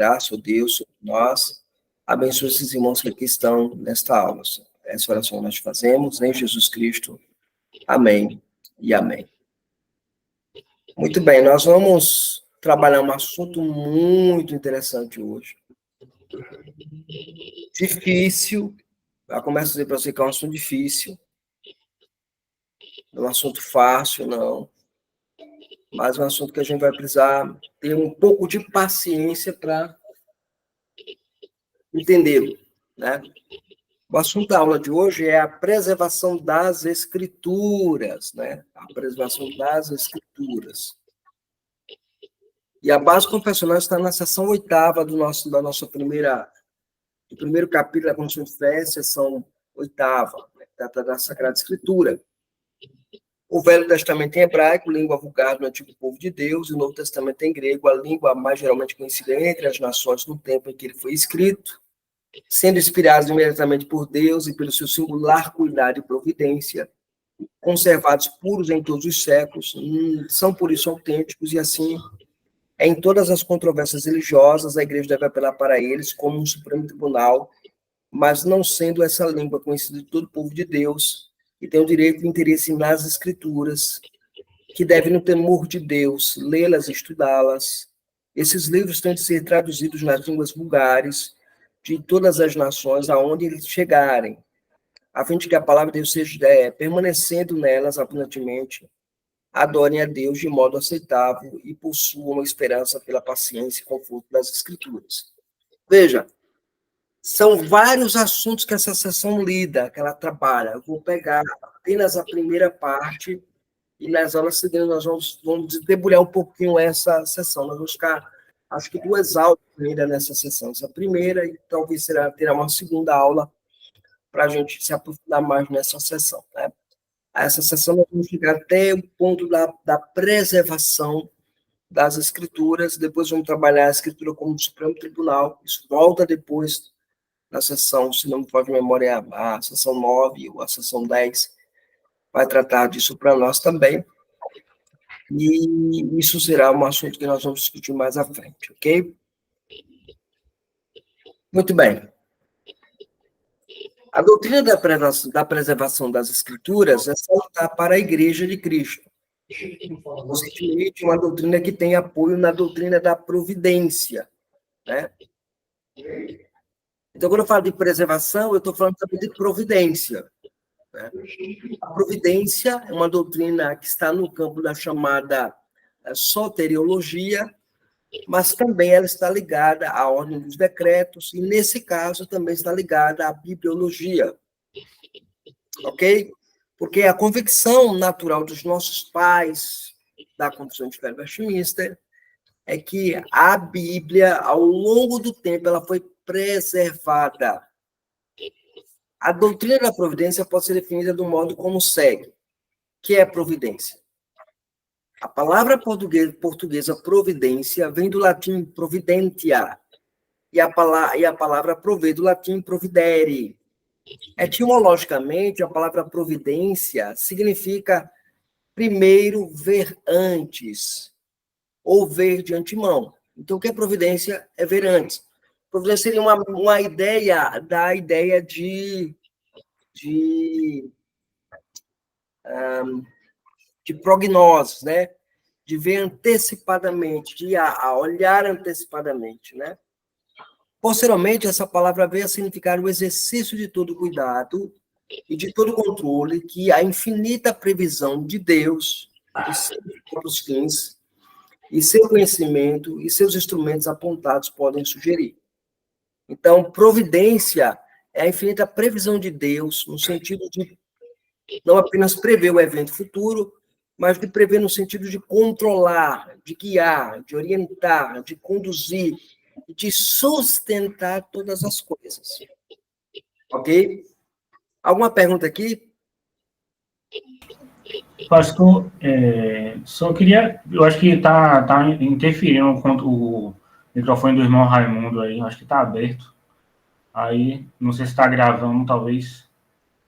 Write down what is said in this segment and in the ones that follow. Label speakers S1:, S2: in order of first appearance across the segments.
S1: graça, ó Deus, sobre nós. Abençoe esses irmãos que aqui estão nesta aula. Essa oração nós fazemos em Jesus Cristo. Amém e amém. Muito bem, nós vamos trabalhar um assunto muito interessante hoje. Difícil. Eu começo a dizer para você que é um assunto difícil. Não é um assunto fácil, não. Mas é um assunto que a gente vai precisar ter um pouco de paciência para entendê-lo, né? O assunto da aula de hoje é a preservação das escrituras, né? A preservação das escrituras. E a base confessional está na seção 8ª do primeiro capítulo da Confissão de Fé, seção 8ª, né? Trata da Sagrada Escritura. O Velho Testamento em hebraico, língua vulgar do antigo povo de Deus, e o Novo Testamento em grego, a língua mais geralmente conhecida entre as nações no tempo em que ele foi escrito, sendo inspirados imediatamente por Deus e pelo seu singular cuidado e providência, conservados puros em todos os séculos, são por isso autênticos, e assim, em todas as controvérsias religiosas, a igreja deve apelar para eles como um supremo tribunal, mas não sendo essa língua conhecida de todo o povo de Deus, e tem o direito e interesse nas escrituras, que devem, no temor de Deus, lê-las e estudá-las. Esses livros têm de ser traduzidos nas línguas vulgares de todas as nações aonde eles chegarem, a fim de que a palavra de Deus seja permanecendo nelas abundantemente, adorem a Deus de modo aceitável e possuam uma esperança pela paciência e conforto das Escrituras. Veja, são vários assuntos que essa sessão lida, que ela trabalha. Eu vou pegar apenas a primeira parte e nas aulas seguintes nós vamos debulhar um pouquinho essa sessão. Nós vamos ficar, acho que 2 aulas ainda nessa sessão. Essa terá e talvez terá uma segunda aula para a gente se aprofundar mais nessa sessão, né? Essa sessão nós vamos chegar até o ponto da preservação das escrituras, depois vamos trabalhar a escritura como Supremo Tribunal, isso volta depois na sessão, se não me falha a memória, a sessão 9 ou a sessão 10, vai tratar disso para nós também, e isso será um assunto que nós vamos discutir mais à frente, ok? Muito bem. A doutrina da preservação das escrituras é salutar para a Igreja de Cristo. Consequentemente, uma doutrina que tem apoio na doutrina da providência, né? Então, quando eu falo de preservação, eu estou falando também de providência, né? A providência é uma doutrina que está no campo da chamada soteriologia, mas também ela está ligada à ordem dos decretos, e, nesse caso, também está ligada à bibliologia, ok? Porque a convicção natural dos nossos pais, da Confissão de Fé Westminster, é que a Bíblia, ao longo do tempo, ela foi preservada. A doutrina da providência pode ser definida do modo como segue, que é providência. A palavra portuguesa providência vem do latim providentia, e a palavra prover do latim providere. Etimologicamente, a palavra providência significa primeiro ver antes, ou ver de antemão. Então, o que é providência? É ver antes. Providência seria uma ideia da ideia de prognoses, né? De ver antecipadamente, de olhar antecipadamente, né? Posteriormente, essa palavra veio a significar o exercício de todo cuidado e de todo controle que a infinita previsão de Deus, de seus próprios fins, e seu conhecimento e seus instrumentos apontados podem sugerir. Então, providência é a infinita previsão de Deus, no sentido de não apenas prever o evento futuro, mas de prever no sentido de controlar, de guiar, de orientar, de conduzir, de sustentar todas as coisas. Ok? Alguma pergunta aqui?
S2: Pastor, só queria... Eu acho que tá interferindo com o microfone do irmão Raimundo aí. Acho que tá aberto. Aí, não sei se está gravando, talvez.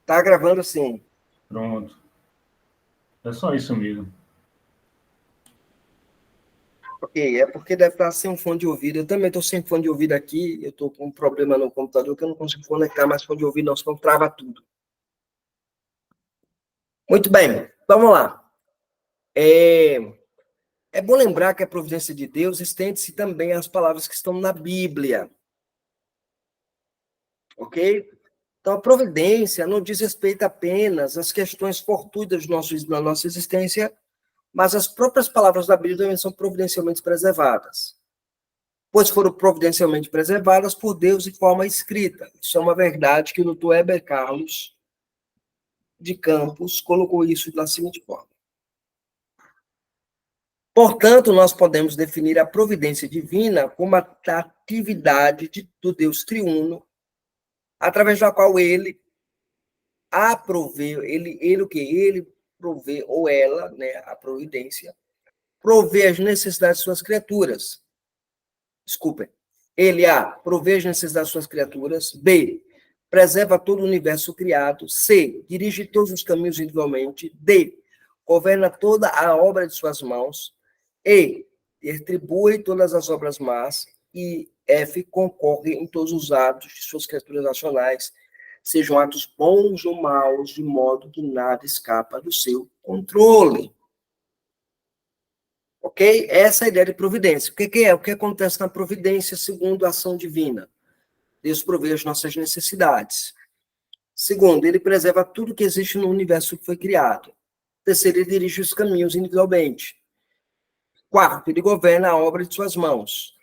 S1: Tá gravando, sim.
S2: Pronto. É só isso mesmo.
S1: Ok, é porque deve estar sem um fone de ouvido. Eu também estou sem fone de ouvido aqui. Eu estou com um problema no computador que eu não consigo conectar mais fone de ouvido, não, senão trava tudo. Muito bem, vamos lá. É bom lembrar que a providência de Deus estende-se também às palavras que estão na Bíblia. Ok? Então, a providência não diz respeito apenas às questões fortuitas da nossa existência, mas as próprias palavras da Bíblia também são providencialmente preservadas, pois foram providencialmente preservadas por Deus de forma escrita. Isso é uma verdade que o Dr. Heber Carlos de Campos colocou isso da seguinte forma. Portanto, nós podemos definir a providência divina como a atividade do Deus triuno, através da qual ele ele o que? Ele provê, ou ela, né, a providência, provê as necessidades de suas criaturas. Desculpem. Ele, A, provê as necessidades de suas criaturas. B, preserva todo o universo criado. C, dirige todos os caminhos individualmente. D, governa toda a obra de suas mãos. E, retribui todas as obras más. E F, concorre em todos os atos de suas criaturas nacionais, sejam atos bons ou maus, de modo que nada escapa do seu controle. Ok? Essa é a ideia de providência. O que é? O que acontece na providência segundo a ação divina? Deus provê as nossas necessidades. Segundo, ele preserva tudo que existe no universo que foi criado. Terceiro, ele dirige os caminhos individualmente. Quarto, ele governa a obra de suas mãos.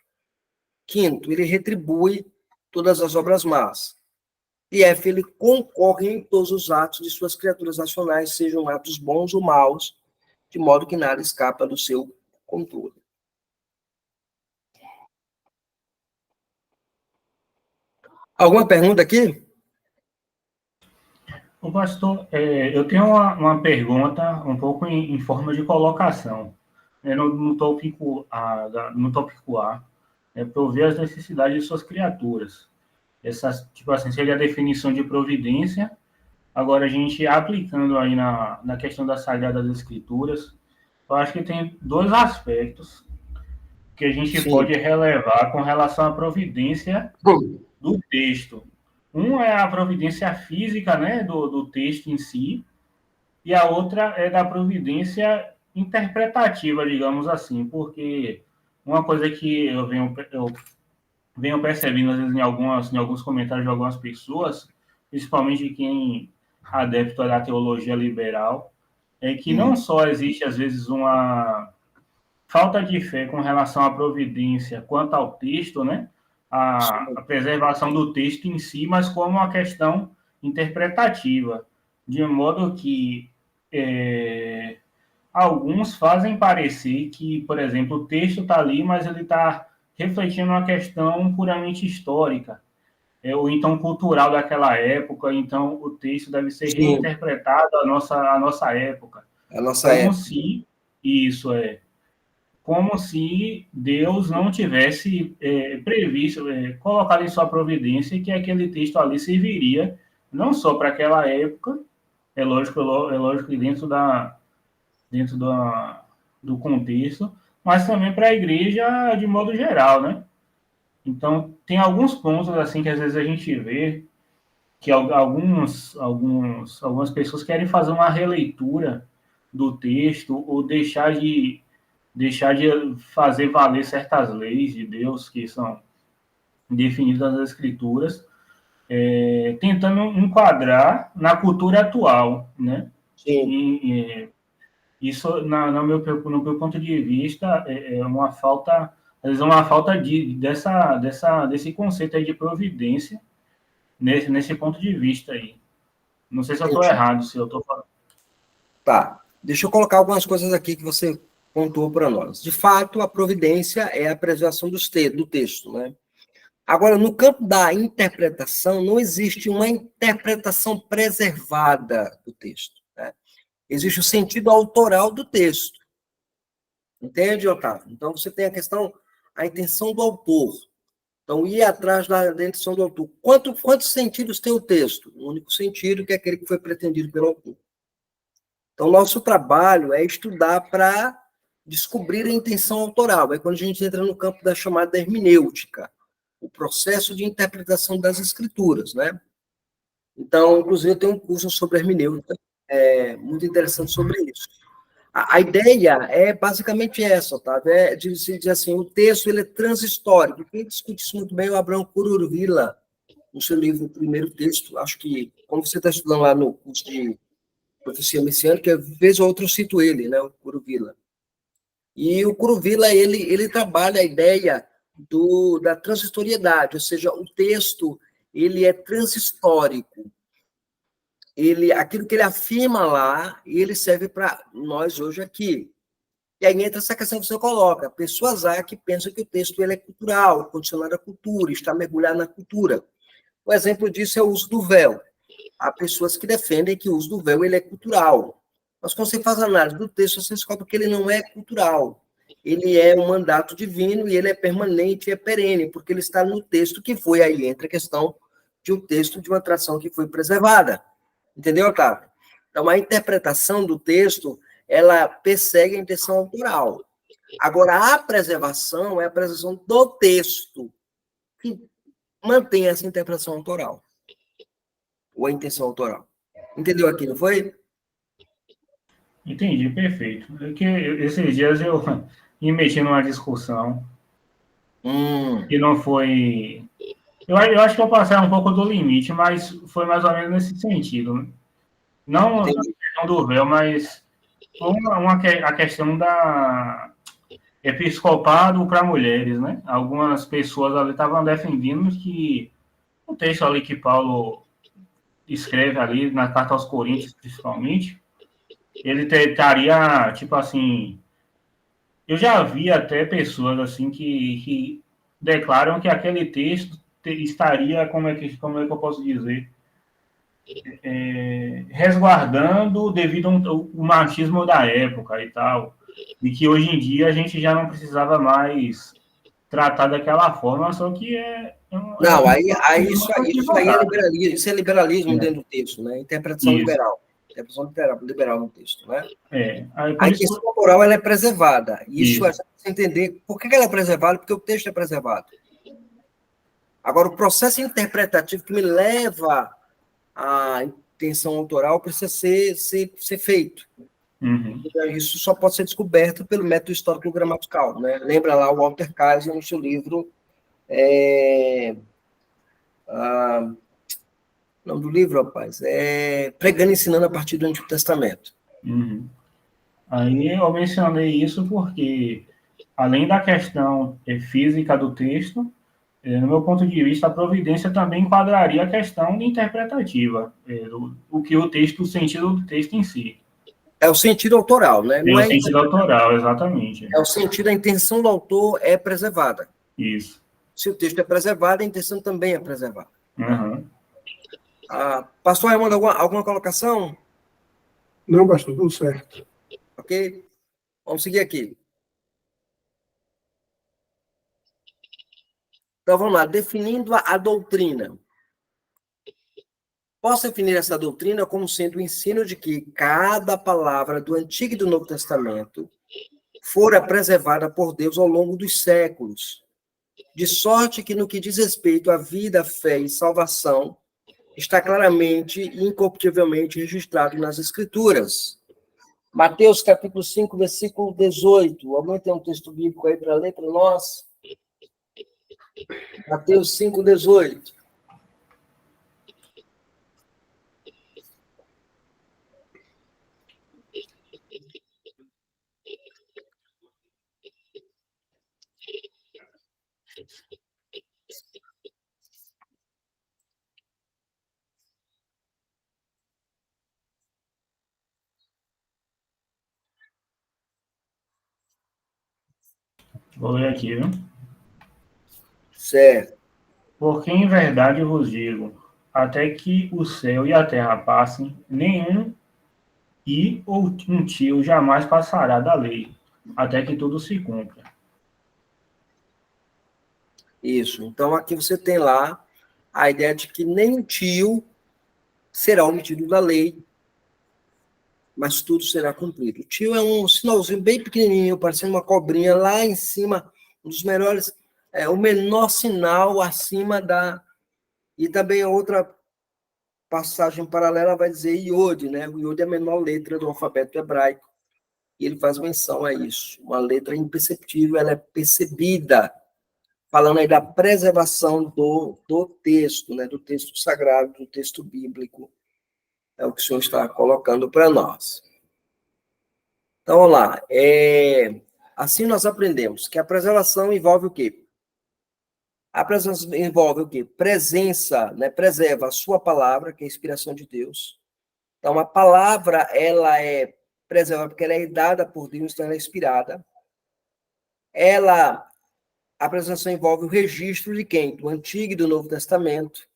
S1: Quinto, ele retribui todas as obras más. E F, ele concorre em todos os atos de suas criaturas nacionais, sejam atos bons ou maus, de modo que nada escapa do seu controle. Alguma pergunta aqui?
S2: O pastor, eu tenho uma pergunta um pouco em forma de colocação. No tópico A, prover as necessidades de suas criaturas. Essas, tipo assim, seria a definição de providência. Agora, a gente aplicando aí na questão das Sagradas Escrituras, eu acho que tem dois aspectos que a gente
S1: Sim.
S2: pode relevar com relação à providência do texto. Um é a providência física, né, do texto em si, e a outra é da providência interpretativa, digamos assim, porque uma coisa que eu venho percebendo, às vezes, em alguns comentários de algumas pessoas, principalmente de quem é adepto da teologia liberal, é que não só existe, às vezes, uma falta de fé com relação à providência quanto ao texto, né? A preservação do texto em si, mas como uma questão interpretativa, de modo que alguns fazem parecer que, por exemplo, o texto está ali, mas ele está refletindo uma questão puramente histórica, ou então cultural daquela época, então o texto deve ser reinterpretado à nossa época.
S1: A nossa época.
S2: Se isso é como se Deus não tivesse previsto, colocado em sua providência que aquele texto ali serviria não só para aquela época, é lógico que do contexto, mas também para a igreja de modo geral, né? Então, tem alguns pontos assim que às vezes a gente vê que algumas pessoas querem fazer uma releitura do texto ou deixar de fazer valer certas leis de Deus que são definidas nas Escrituras, tentando enquadrar na cultura atual, né?
S1: Sim.
S2: Isso, no meu ponto de vista, é uma falta, às vezes, uma falta desse conceito aí de providência nesse ponto de vista aí. Não sei se eu estou errado, se eu estou falando.
S1: Tá. Deixa eu colocar algumas coisas aqui que você pontuou para nós. De fato, a providência é a preservação do texto, né? Agora, no campo da interpretação, não existe uma interpretação preservada do texto, né? Existe o sentido autoral do texto. Entende, Otávio? Então, você tem a intenção do autor. Então, ir atrás da intenção do autor. Quantos sentidos tem o texto? O único sentido que é aquele que foi pretendido pelo autor. Então, nosso trabalho é estudar para descobrir a intenção autoral. É quando a gente entra no campo da chamada hermenêutica, o processo de interpretação das escrituras, né? Então, inclusive, eu tenho um curso sobre hermenêutica, muito interessante sobre isso. A ideia é basicamente essa, tá? De se dizer assim, o texto ele é transhistórico. Quem discute isso muito bem é o Abraham Kuruvilla, no seu livro, o primeiro texto. Acho que, como você está estudando lá no curso de profecia messiânica, vez ou outra eu cito ele, né, o Kuruvilla. E o Kuruvilla, ele trabalha a ideia da transistoriedade, ou seja, o texto ele é transhistórico. Aquilo que ele afirma lá, ele serve para nós hoje aqui. E aí entra essa questão que você coloca. Pessoas há que pensam que o texto ele é cultural, condicionado à cultura, está mergulhado na cultura. O exemplo disso é o uso do véu. Há pessoas que defendem que o uso do véu ele é cultural. Mas quando você faz a análise do texto, você descobre que ele não é cultural. Ele é um mandato divino e ele é permanente e é perene, porque ele está no texto que foi, aí entra a questão de um texto de uma tradição que foi preservada. Entendeu, Otávio? Então, a interpretação do texto, ela persegue a intenção autoral. Agora, a preservação é a preservação do texto, que mantém essa interpretação autoral, ou a intenção autoral. Entendeu aqui, não foi?
S2: Entendi, perfeito. É que esses dias eu me meti numa discussão que não foi... Eu acho que eu passei um pouco do limite, mas foi mais ou menos nesse sentido, né? Não na questão do véu, mas a questão da episcopado para mulheres, né? Algumas pessoas ali estavam defendendo que o texto ali que Paulo escreve ali, na carta aos Coríntios, principalmente, ele estaria, tipo assim... Eu já vi até pessoas assim que declaram que aquele texto estaria, como é que eu posso dizer, resguardando devido ao machismo da época e tal, e que hoje em dia a gente já não precisava mais tratar daquela forma, só que
S1: não, isso aí é liberalismo, isso é liberalismo dentro do texto, né? Interpretação
S2: isso.
S1: liberal. Interpretação liberal no texto, né?
S2: Aí,
S1: a intenção autoral ela é preservada. Isso é
S2: isso.
S1: você entender por que ela é preservada, porque o texto é preservado. Agora, o processo interpretativo que me leva à intenção autoral precisa ser feito.
S2: Uhum.
S1: Isso só pode ser descoberto pelo método histórico-gramatical, né? Lembra lá o Walter Kaiser no seu livro o nome do livro, rapaz, Pregando e Ensinando a partir do Antigo Testamento.
S2: Uhum. Aí eu mencionei isso porque, além da questão física do texto, no meu ponto de vista, a providência também enquadraria a questão interpretativa, o que o texto, o sentido do texto em si.
S1: É o sentido autoral, né?
S2: Tem o sentido autoral, exatamente.
S1: É o sentido, a intenção do autor é preservada.
S2: Isso.
S1: Se o texto é preservado, a intenção também é preservada.
S2: Uhum.
S1: Pastor Raimundo, alguma colocação?
S3: Não, pastor, tudo certo.
S1: Ok? Vamos seguir aqui. Então, vamos lá. Definindo a doutrina. Posso definir essa doutrina como sendo o ensino de que cada palavra do Antigo e do Novo Testamento fora preservada por Deus ao longo dos séculos, de sorte que no que diz respeito à vida, fé e salvação, está claramente e incorruptivelmente registrado nas Escrituras. Mateus capítulo 5, versículo 18. Alguém tem um texto bíblico aí para ler para nós? Mateus 5, 18.
S2: Vou ler aqui, viu?
S1: Certo.
S2: Porque em verdade vos digo, até que o céu e a terra passem, nenhum ou um tio jamais passará da lei, até que tudo se cumpra.
S1: Isso. Então, aqui você tem lá a ideia de que nem um tio será omitido da lei. mas tudo será cumprido. O tio é um sinalzinho bem pequenininho, parecendo uma cobrinha lá em cima, um dos melhores, o menor sinal acima da... E também outra passagem paralela vai dizer Iode, né? O Iode é a menor letra do alfabeto hebraico. E ele faz menção a isso. Uma letra imperceptível, ela é percebida. Falando aí da preservação do texto, né? Do texto sagrado, do texto bíblico. É o que o senhor está colocando para nós. Então, vamos lá. Assim nós aprendemos que a preservação envolve o quê? A preservação envolve o quê? Presença, né? Preserva a sua palavra, que é a inspiração de Deus. Então, a palavra, ela é preservada porque ela é dada por Deus, então ela é inspirada. A preservação envolve o registro de quem? Do Antigo e do Novo Testamento.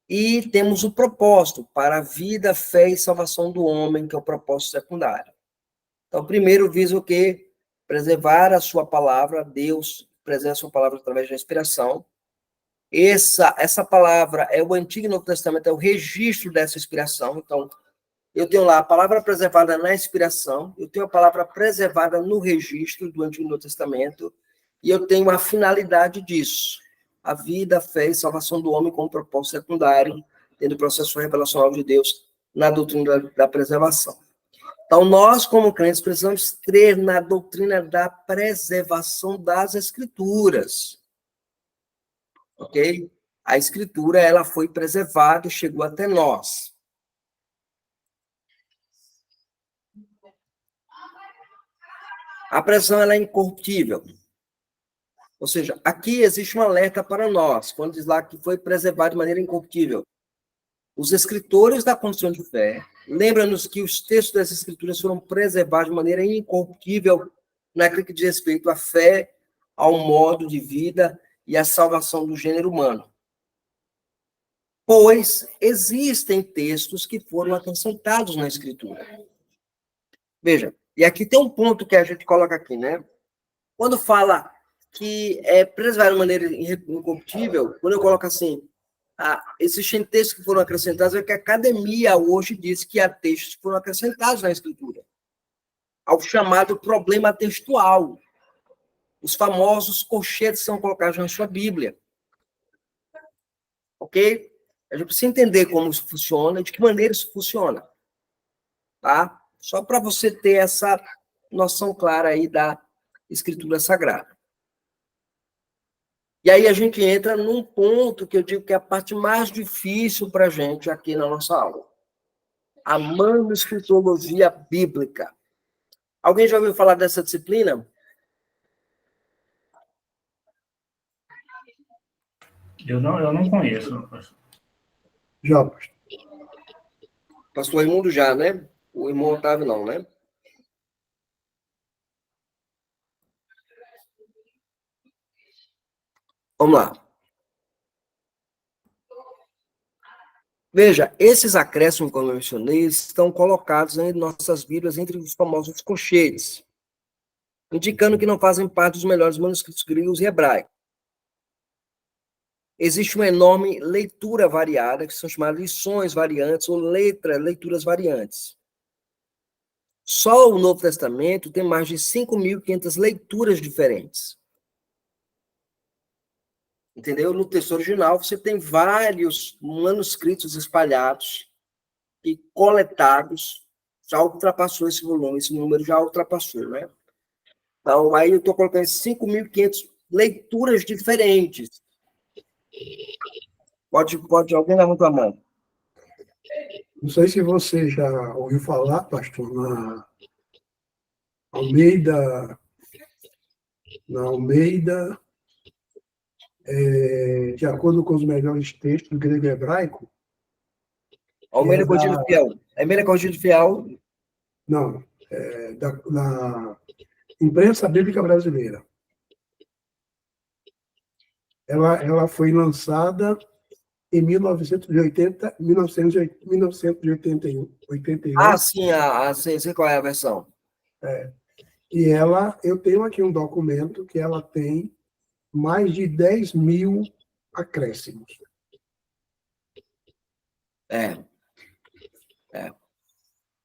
S1: E temos o propósito para a vida, fé e salvação do homem, que é o propósito secundário. Então, primeiro visa o quê? Preservar a sua palavra, Deus preserva a sua palavra através da inspiração. Essa palavra é o Antigo e Novo Testamento, é o registro dessa inspiração. Então, eu tenho lá a palavra preservada na inspiração, eu tenho a palavra preservada no registro do Antigo e Novo Testamento, e eu tenho a finalidade disso. A vida, a fé e salvação do homem como propósito secundário, dentro do processo revelacional de Deus na doutrina da preservação. Então, nós, como crentes, precisamos crer na doutrina da preservação das Escrituras. Ok? A Escritura, ela foi preservada e chegou até nós. A preservação, ela é incorruptível. Ou seja, aqui existe um alerta para nós, quando diz lá que foi preservado de maneira incorruptível. Os escritores da confissão de fé, lembra-nos que os textos das escrituras foram preservados de maneira incorruptível naquilo que diz respeito à fé, ao modo de vida e à salvação do gênero humano. Pois existem textos que foram acrescentados na escritura. Veja, e aqui tem um ponto que a gente coloca aqui, né? Quando fala que é preservado de maneira incorruptível, quando eu coloco assim, existem textos que foram acrescentados, é que a academia hoje diz que há textos que foram acrescentados na escritura, ao chamado problema textual. Os famosos colchetes são colocados na sua Bíblia. Ok? A gente precisa entender como isso funciona e de que maneira isso funciona. Tá? Só para você ter essa noção clara aí da Escritura Sagrada. E aí a gente entra num ponto que eu digo que é a parte mais difícil para a gente aqui na nossa aula. A manuscritologia bíblica. Alguém já ouviu falar dessa disciplina?
S2: Eu não conheço.
S3: Já, pastor.
S1: Pastor Raimundo já, né? O irmão Otávio não, né? Vamos lá. Veja, esses acréscimos, como eu mencionei, estão colocados em nossas Bíblias entre os famosos colchetes, indicando que não fazem parte dos melhores manuscritos gregos e hebraicos. Existe uma enorme leitura variada, que são chamadas lições variantes ou leituras variantes. Só o Novo Testamento tem mais de 5.500 leituras diferentes. Entendeu? No texto original, você tem vários manuscritos espalhados e coletados. Já ultrapassou esse volume, esse número já ultrapassou, né? Então, aí eu estou colocando 5.500 leituras diferentes. Pode alguém levantar a mão?
S3: Não sei se você já ouviu falar, pastor, na Almeida, de acordo com os melhores textos do grego e hebraico.
S1: Almeida Corrigida Fiel. Almeida Corrigida Fiel.
S3: Não, da imprensa bíblica brasileira. Ela foi lançada em 1981.
S1: Sim, sei qual é a versão.
S3: E eu tenho aqui um documento que ela tem mais de 10.000 acréscimos.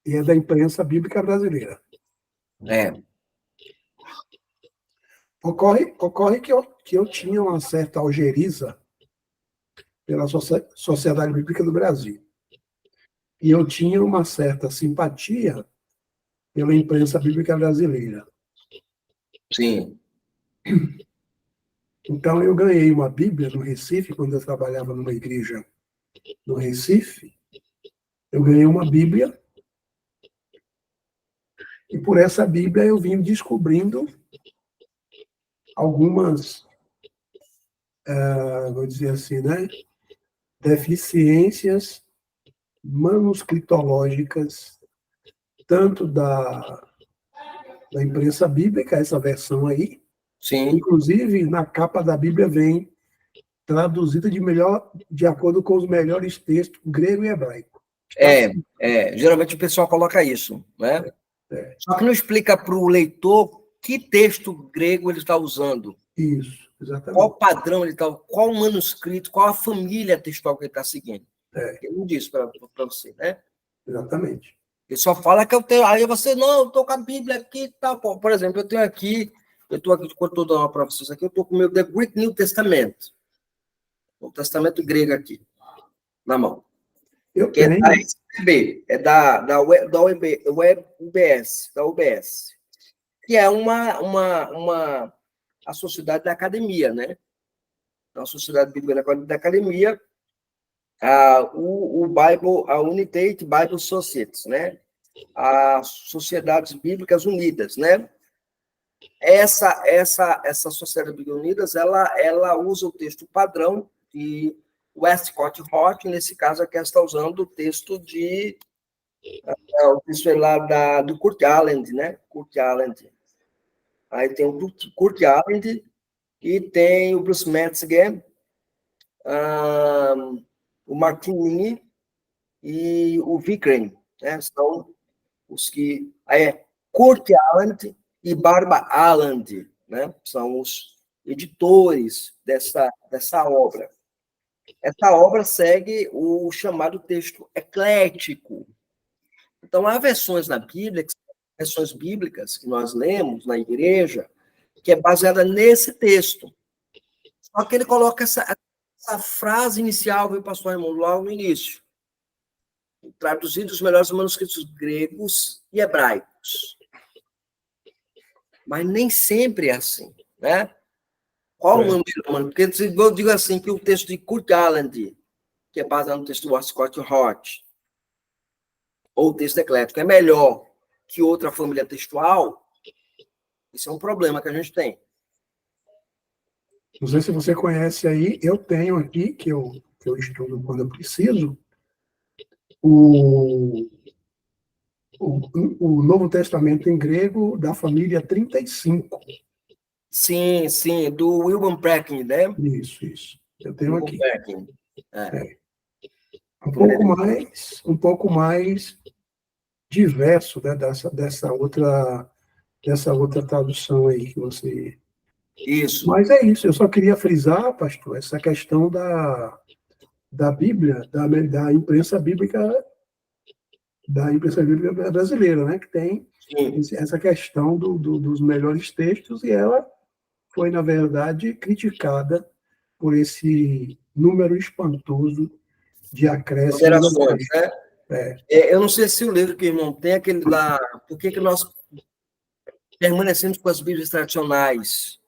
S3: E é da imprensa bíblica brasileira.
S1: É.
S3: Ocorre que eu tinha uma certa algeriza pela Sociedade Bíblica do Brasil. E eu tinha uma certa simpatia pela imprensa bíblica brasileira.
S1: Sim.
S3: Então, eu ganhei uma Bíblia no Recife, quando eu trabalhava numa igreja no Recife. Eu ganhei uma Bíblia, e por essa Bíblia eu vim descobrindo algumas, vou dizer assim, né, deficiências manuscritológicas, tanto da imprensa bíblica, essa versão aí,
S1: Sim.
S3: inclusive na capa da Bíblia vem traduzida de acordo com os melhores textos grego e hebraico.
S1: Geralmente o pessoal coloca isso, né? Só que não explica para o leitor que texto grego ele está usando.
S3: Isso, exatamente.
S1: Qual padrão ele está, qual manuscrito, qual a família textual que ele está seguindo. Ele não diz para você, né?
S3: Exatamente.
S1: Ele só fala que eu tenho. Aí você, não, eu estou com a Bíblia aqui e tal. Por exemplo, eu estou aqui, quando estou dando uma para vocês aqui, eu estou com o meu The Greek New Testament. O Testamento grego aqui, na mão.
S3: Eu
S1: Que
S3: tenho.
S1: É da SB, é da UBS, que é a sociedade da academia, né? Então, a Sociedade Bíblica da Academia, o Bible, a United Bible Societies, né? As Sociedades Bíblicas Unidas, né? Essa Sociedade Bíblica Unidas, ela usa o texto padrão de Westcott Hort, nesse caso aqui ela está usando o texto o texto é lá do Kurt Aland, né? Kurt Aland. Aí tem o Kurt Aland e tem o Bruce Metzger, o Martin e o Vikren, né? São os que... Kurt Aland e Barbara Aland, né? São os editores dessa obra. Essa obra segue o chamado texto eclético. Então, há versões na Bíblia, versões bíblicas que nós lemos na igreja, que é baseada nesse texto. Só que ele coloca essa frase inicial, viu, pastor Raimundo, logo no início. Traduzido os melhores manuscritos gregos e hebraicos. Mas nem sempre é assim, né? Qual o nome do manuscrito? Porque eu digo assim, que o texto de Kurt Aland, que é baseado no texto do Westcott Hort, ou o texto eclético, é melhor que outra família textual, isso é um problema que a gente tem.
S3: Não sei se você conhece aí, eu tenho aqui, que eu estudo quando eu preciso, o Novo Testamento em grego da família 35.
S1: Sim, do William Bracken, né?
S3: Isso. Eu tenho aqui. Um pouco mais diverso, né, dessa outra tradução aí que você...
S1: Isso.
S3: Mas é isso, eu só queria frisar, pastor, essa questão da Bíblia, da imprensa bíblica brasileira, né, que tem essa questão dos melhores textos, e ela foi, na verdade, criticada por esse número espantoso de acréscimos.
S1: Né? Eu não sei se o livro que o irmão tem, aquele lá, por que nós permanecemos com as Bíblias tradicionais?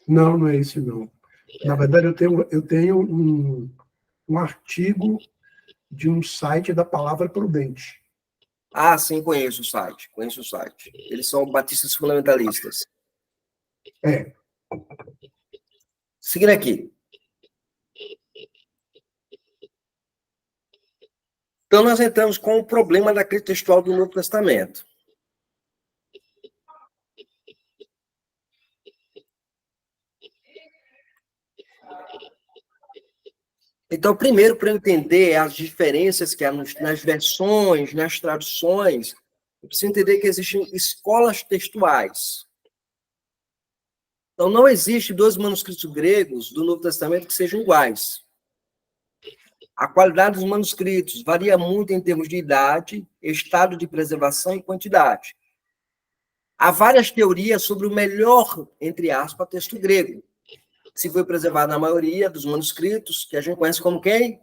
S3: Não é esse, não. Na verdade, eu tenho um artigo de um site da Palavra Prudente.
S1: Ah, sim, conheço o site. Eles são batistas fundamentalistas. Seguindo aqui. Então, nós entramos com o problema da crítica textual do Novo Testamento. Então, primeiro, para eu entender as diferenças que há nas versões, nas traduções, eu preciso entender que existem escolas textuais. Então, não existe dois manuscritos gregos do Novo Testamento que sejam iguais. A qualidade dos manuscritos varia muito em termos de idade, estado de preservação e quantidade. Há várias teorias sobre o melhor, entre aspas, texto grego, que se foi preservado na maioria dos manuscritos, que a gente conhece como quem?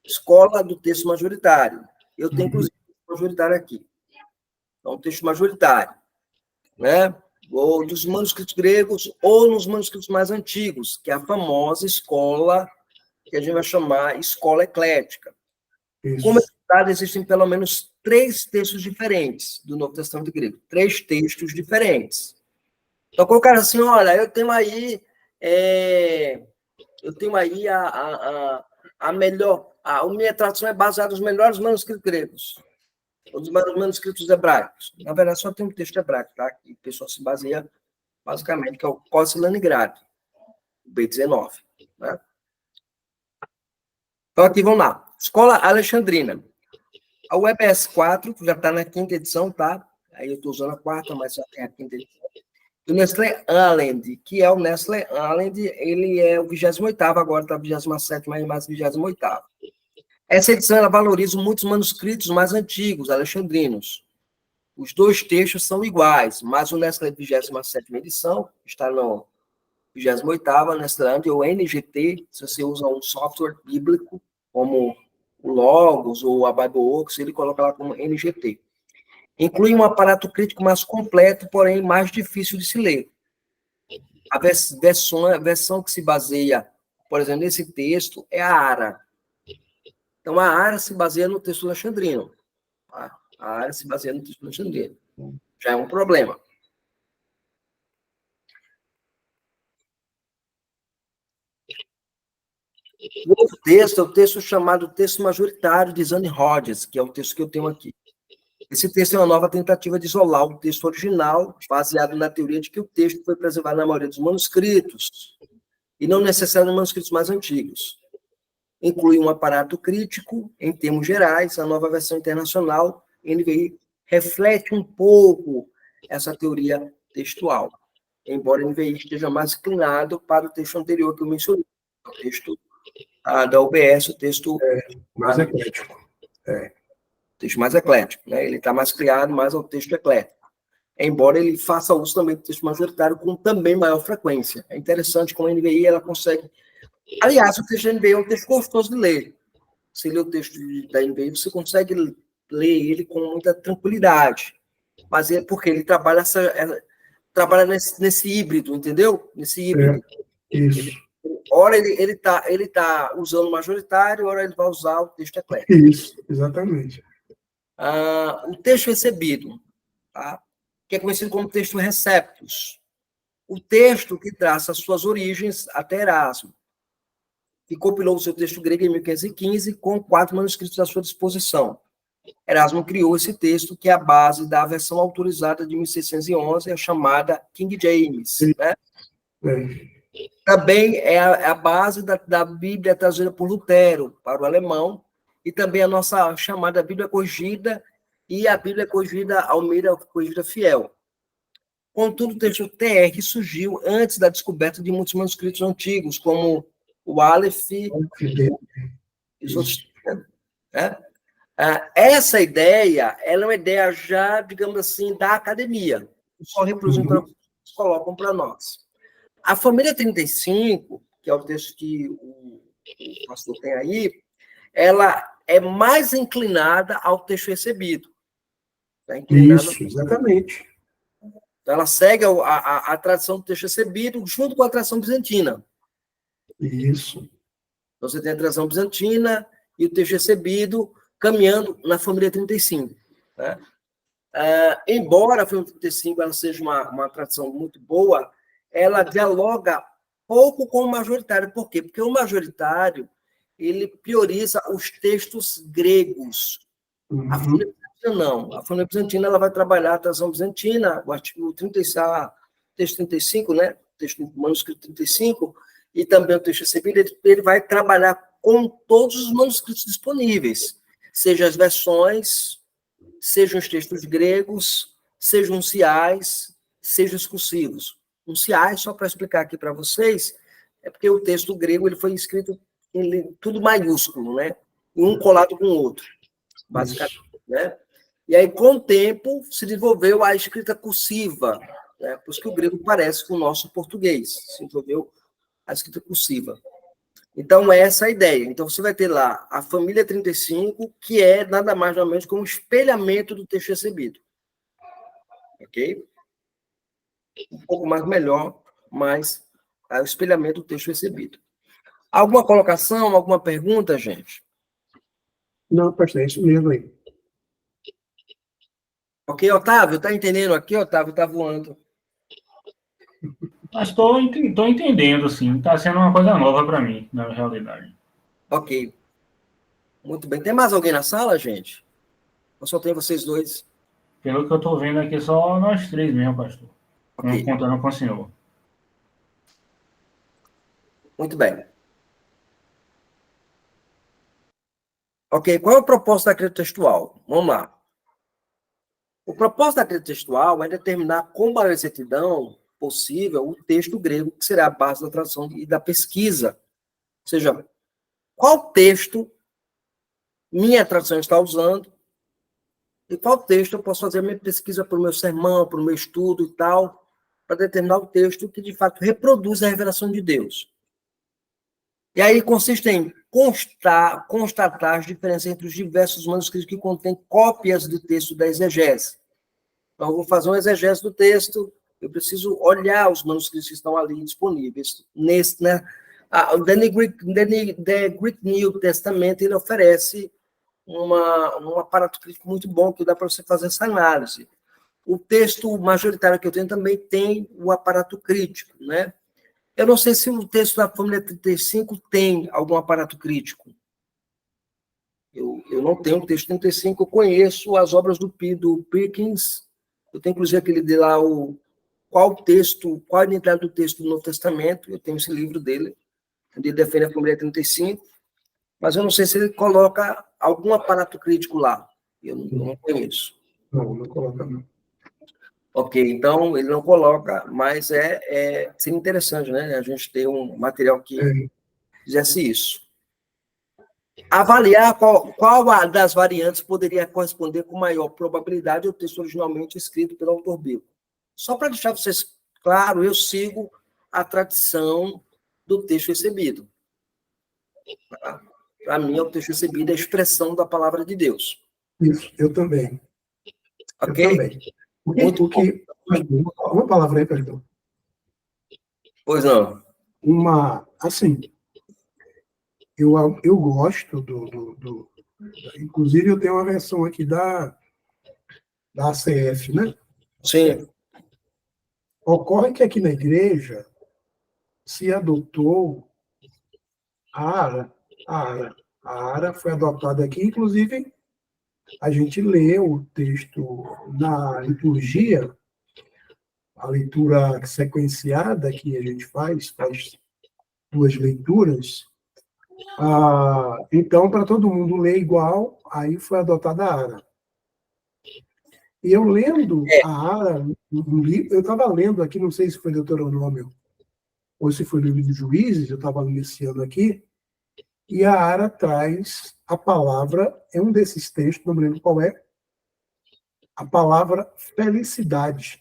S1: Escola do texto majoritário. Eu tenho, inclusive, o majoritário aqui. Então, o texto majoritário, né? Ou dos manuscritos gregos, ou nos manuscritos mais antigos, que é a famosa escola, que a gente vai chamar escola eclética.
S3: Isso.
S1: Como é verdade, existem pelo menos 3 textos diferentes do Novo Testamento grego. 3 textos diferentes. Então, colocaram assim, olha, eu tenho aí a melhor... A minha tradução é baseada nos melhores manuscritos gregos. Os manuscritos hebraicos. Na verdade, só tem um texto hebraico, tá? Que o pessoal se baseia, basicamente, que é o Códice Leningrado, B19. Né? Então, aqui, vamos lá. Escola Alexandrina. A UEBS 4, que já está na 5ª edição, tá? Aí eu estou usando a 4ª, mas já tem a 5ª edição. Do Nestlé Aland, que é o Nestlé Aland, ele é o 28º, agora está 27º, mas mais 28º. Essa edição, ela valoriza muitos manuscritos mais antigos, alexandrinos. Os 2 textos são iguais, mas o Nestlé 27ª edição está no 28º, Nestlé Aland, ou NGT, se você usa um software bíblico, como o Logos ou a BibleWorks, ele coloca lá como NGT. Inclui um aparato crítico mais completo, porém mais difícil de se ler. A versão que se baseia, por exemplo, nesse texto é a ARA. Então, a ARA se baseia no texto alexandrino. Tá? A ARA se baseia no texto alexandrino. Já é um problema. O outro texto é o texto chamado texto majoritário de Zane Hodges, que é o texto que eu tenho aqui. Esse texto é uma nova tentativa de isolar o texto original, baseado na teoria de que o texto foi preservado na maioria dos manuscritos, e não necessariamente nos manuscritos mais antigos. Inclui um aparato crítico, em termos gerais, a nova versão internacional, NVI, reflete um pouco essa teoria textual, embora a NVI esteja mais inclinado para o texto anterior que eu mencionei, o texto da UBS, o texto
S3: mais eclético.
S1: Texto mais eclético, né? Ele está mais criado mais ao texto eclético, embora ele faça uso também do texto majoritário com também maior frequência. É interessante como a NVI ela consegue... Aliás, o texto da NVI é um texto gostoso de ler. Você lê o texto da NVI, você consegue ler ele com muita tranquilidade, mas é porque ele trabalha, trabalha nesse híbrido, entendeu? Nesse híbrido.
S3: Isso.
S1: Ora ele tá usando o majoritário, ora ele vai usar o texto eclético.
S3: Isso, exatamente.
S1: O texto recebido, tá? Que é conhecido como texto receptus. O texto que traça as suas origens até Erasmo, que compilou o seu texto grego em 1515 com 4 manuscritos à sua disposição. Erasmo criou esse texto, que é a base da versão autorizada de 1611, a chamada King James. Né? Também é a base da Bíblia trazida por Lutero para o alemão, e também a nossa chamada Bíblia Corrigida e a Bíblia Corrigida Almeida Corrigida Fiel. Contudo, o texto TR surgiu antes da descoberta de muitos manuscritos antigos, como o Aleph e os outros. Né? Essa ideia, ela é uma ideia já, digamos assim, da academia. Só representantes colocam para nós. A família 35, que é o texto que o pastor tem aí, ela é mais inclinada ao texto recebido. Tá inclinada.
S3: Isso, exatamente.
S1: Então, ela segue a tradição do texto recebido junto com a tradição bizantina.
S3: Isso.
S1: Então, você tem a tradição bizantina e o texto recebido caminhando na família 35. Né? Embora a família 35 ela seja uma tradição muito boa, ela dialoga pouco com o majoritário. Por quê? Porque o majoritário ele prioriza os textos gregos. A família bizantina não. A família bizantina ela vai trabalhar a tradição bizantina, o artigo 35, texto 35, né? Texto do manuscrito 35, e também o texto recebido, ele vai trabalhar com todos os manuscritos disponíveis, seja as versões, sejam os textos gregos, sejam os unciais, sejam os cursivos. Unciais, só para explicar aqui para vocês, é porque o texto grego ele foi escrito tudo maiúsculo, né? Um colado com o outro, basicamente, né? E aí, com o tempo, se desenvolveu a escrita cursiva, né? Por isso que o grego parece com o nosso português, se desenvolveu a escrita cursiva. Então, é essa a ideia. Então, você vai ter lá a família 35, que é nada mais nada menos que um espelhamento do texto recebido. Ok? Um pouco mais melhor, mas é o espelhamento do texto recebido. Alguma colocação, alguma pergunta, gente?
S3: Não, pastor, é isso mesmo aí.
S1: Ok, Otávio, tá entendendo aqui? Otávio tá voando.
S2: Mas estou entendendo, assim. Está sendo uma coisa nova para mim, na realidade.
S1: Ok. Muito bem. Tem mais alguém na sala, gente? Ou só tem vocês dois?
S2: Pelo que eu estou vendo aqui, só nós três mesmo, pastor.
S1: Ok.
S2: Contando com o senhor.
S1: Muito bem. Ok, qual é o propósito da crítica textual? Vamos lá. O propósito da crítica textual é determinar com maior exatidão possível o texto grego, que será a base da tradução e da pesquisa. Ou seja, qual texto minha tradução está usando e qual texto eu posso fazer a minha pesquisa para o meu sermão, para o meu estudo e tal, para determinar o texto que, de fato, reproduz a revelação de Deus. E aí consiste em constatar as diferenças entre os diversos manuscritos que contêm cópias do texto da exegese. Então, eu vou fazer uma exegese do texto, eu preciso olhar os manuscritos que estão ali disponíveis. Né? The Greek New Testament, ele oferece um aparato crítico muito bom, que dá para você fazer essa análise. O texto majoritário que eu tenho também tem o aparato crítico, né? Eu não sei se o texto da família 35 tem algum aparato crítico. Eu não tenho o texto 35, eu conheço as obras do Perkins, eu tenho inclusive aquele de lá, qual a identidade do texto do Novo Testamento, eu tenho esse livro dele, onde ele defende a família 35, mas eu não sei se ele coloca algum aparato crítico lá, eu não conheço.
S3: Não coloca, não.
S1: Ok, então ele não coloca, mas seria interessante, né? A gente ter um material que fizesse isso. Avaliar qual das variantes poderia corresponder com maior probabilidade ao texto originalmente escrito pelo autor bíblico. Só para deixar vocês claro, eu sigo a tradição do texto recebido. Para mim, o texto recebido é a expressão da palavra de Deus.
S3: Isso, eu também.
S1: Ok?
S3: Eu também. Uma palavra aí, perdão.
S1: Pois não.
S3: Assim, eu gosto inclusive, eu tenho uma versão aqui da ACF, né?
S1: Sim.
S3: Ocorre que aqui na igreja se adotou a ARA. A ARA foi adotada aqui, inclusive, a gente lê o texto na liturgia, a leitura sequenciada que a gente faz 2 leituras. Então, para todo mundo ler igual, aí foi adotada a ARA. E eu lendo a ARA, eu estava lendo aqui, não sei se foi Deuteronômio ou se foi no livro de Juízes, eu estava iniciando aqui, e a ARA traz a palavra, é um desses textos, não me lembro qual é, a palavra felicidade.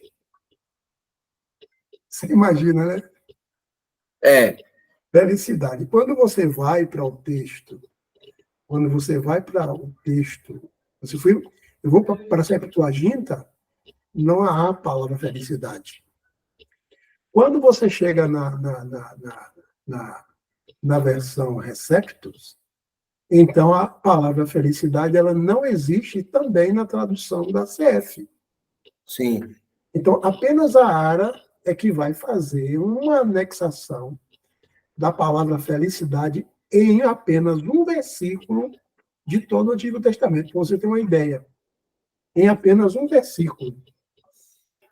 S3: Você imagina, né? Felicidade. Quando você vai para o texto, eu vou para a Septuaginta, não há a palavra felicidade. Quando você chega na versão Receptus, então a palavra felicidade ela não existe também na tradução da CF.
S1: Sim.
S3: Então, apenas a ARA é que vai fazer uma anexação da palavra felicidade em apenas um versículo de todo o Antigo Testamento, para você ter uma ideia. Em apenas um versículo.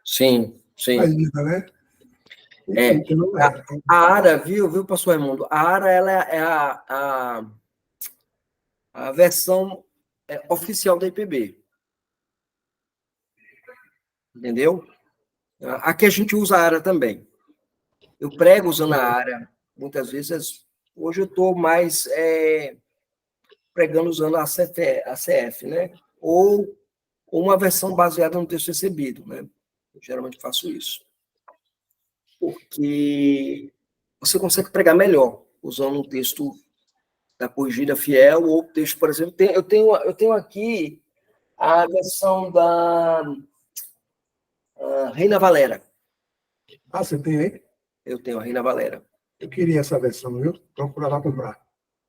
S1: Sim, sim.
S3: Imagina, né? Então,
S1: a ARA, viu, pastor Raimundo? A ARA ela é a versão oficial da IPB. Entendeu? Aqui a gente usa a ARA também. Eu prego usando a ARA, muitas vezes Hoje eu estou mais pregando usando a CF, né? Ou uma versão baseada no texto recebido, né? Eu geralmente faço isso. Porque você consegue pregar melhor usando um texto da Corrigida Fiel ou texto, por exemplo, eu tenho aqui a versão da Reina Valera.
S3: Ah, você tem aí?
S1: Eu tenho a Reina Valera.
S3: Eu queria essa versão, viu? Procurar lá comprar.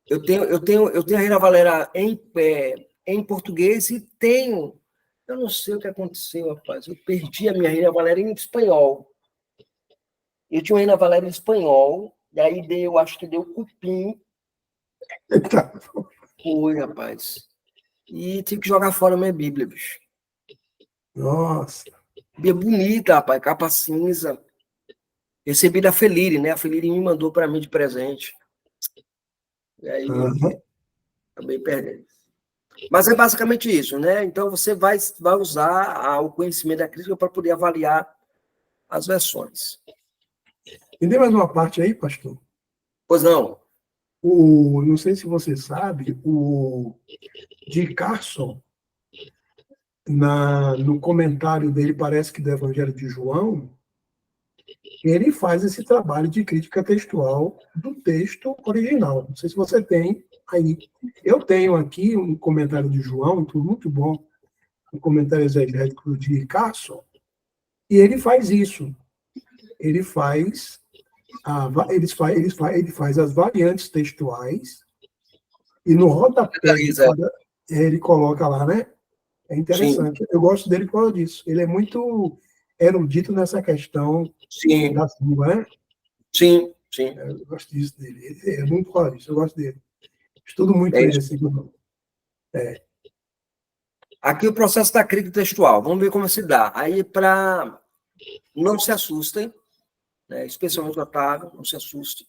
S1: Eu tenho a Reina Valera em português e tenho. Eu não sei o que aconteceu, rapaz. Eu perdi a minha Reina Valera em espanhol. Eu tinha uma Reina Valera em espanhol, e aí acho que deu cupim.
S3: Tá.
S1: Foi, rapaz. E tive que jogar fora a minha Bíblia, bicho.
S3: Nossa.
S1: Bíblia bonita, rapaz, capa cinza. Recebi da Felire, né? A Felire me mandou para mim de presente. E aí, acabei perdendo. Mas é basicamente isso, né? Então, você vai usar o conhecimento da crítica para poder avaliar as versões.
S3: E tem mais uma parte aí, pastor?
S1: Pois não.
S3: Não sei se você sabe, o de Carson, no comentário dele, parece que do Evangelho de João, ele faz esse trabalho de crítica textual do texto original. Não sei se você tem aí. Eu tenho aqui um comentário de João, muito bom, um comentário exegético de Carson, e ele faz isso. Ele faz as variantes textuais e no rodapé ele coloca lá, né? É interessante. Sim. Eu gosto dele por causa disso. Ele é muito erudito nessa questão da língua, né?
S1: Sim, sim.
S3: Eu gosto disso dele. Ele é muito por causa disso. Eu gosto dele. Estudo muito ele assim.
S1: Aqui o processo da crítica textual. Vamos ver como se dá. Aí, para não se assustem, né? Especialmente o Otávio, não se assuste.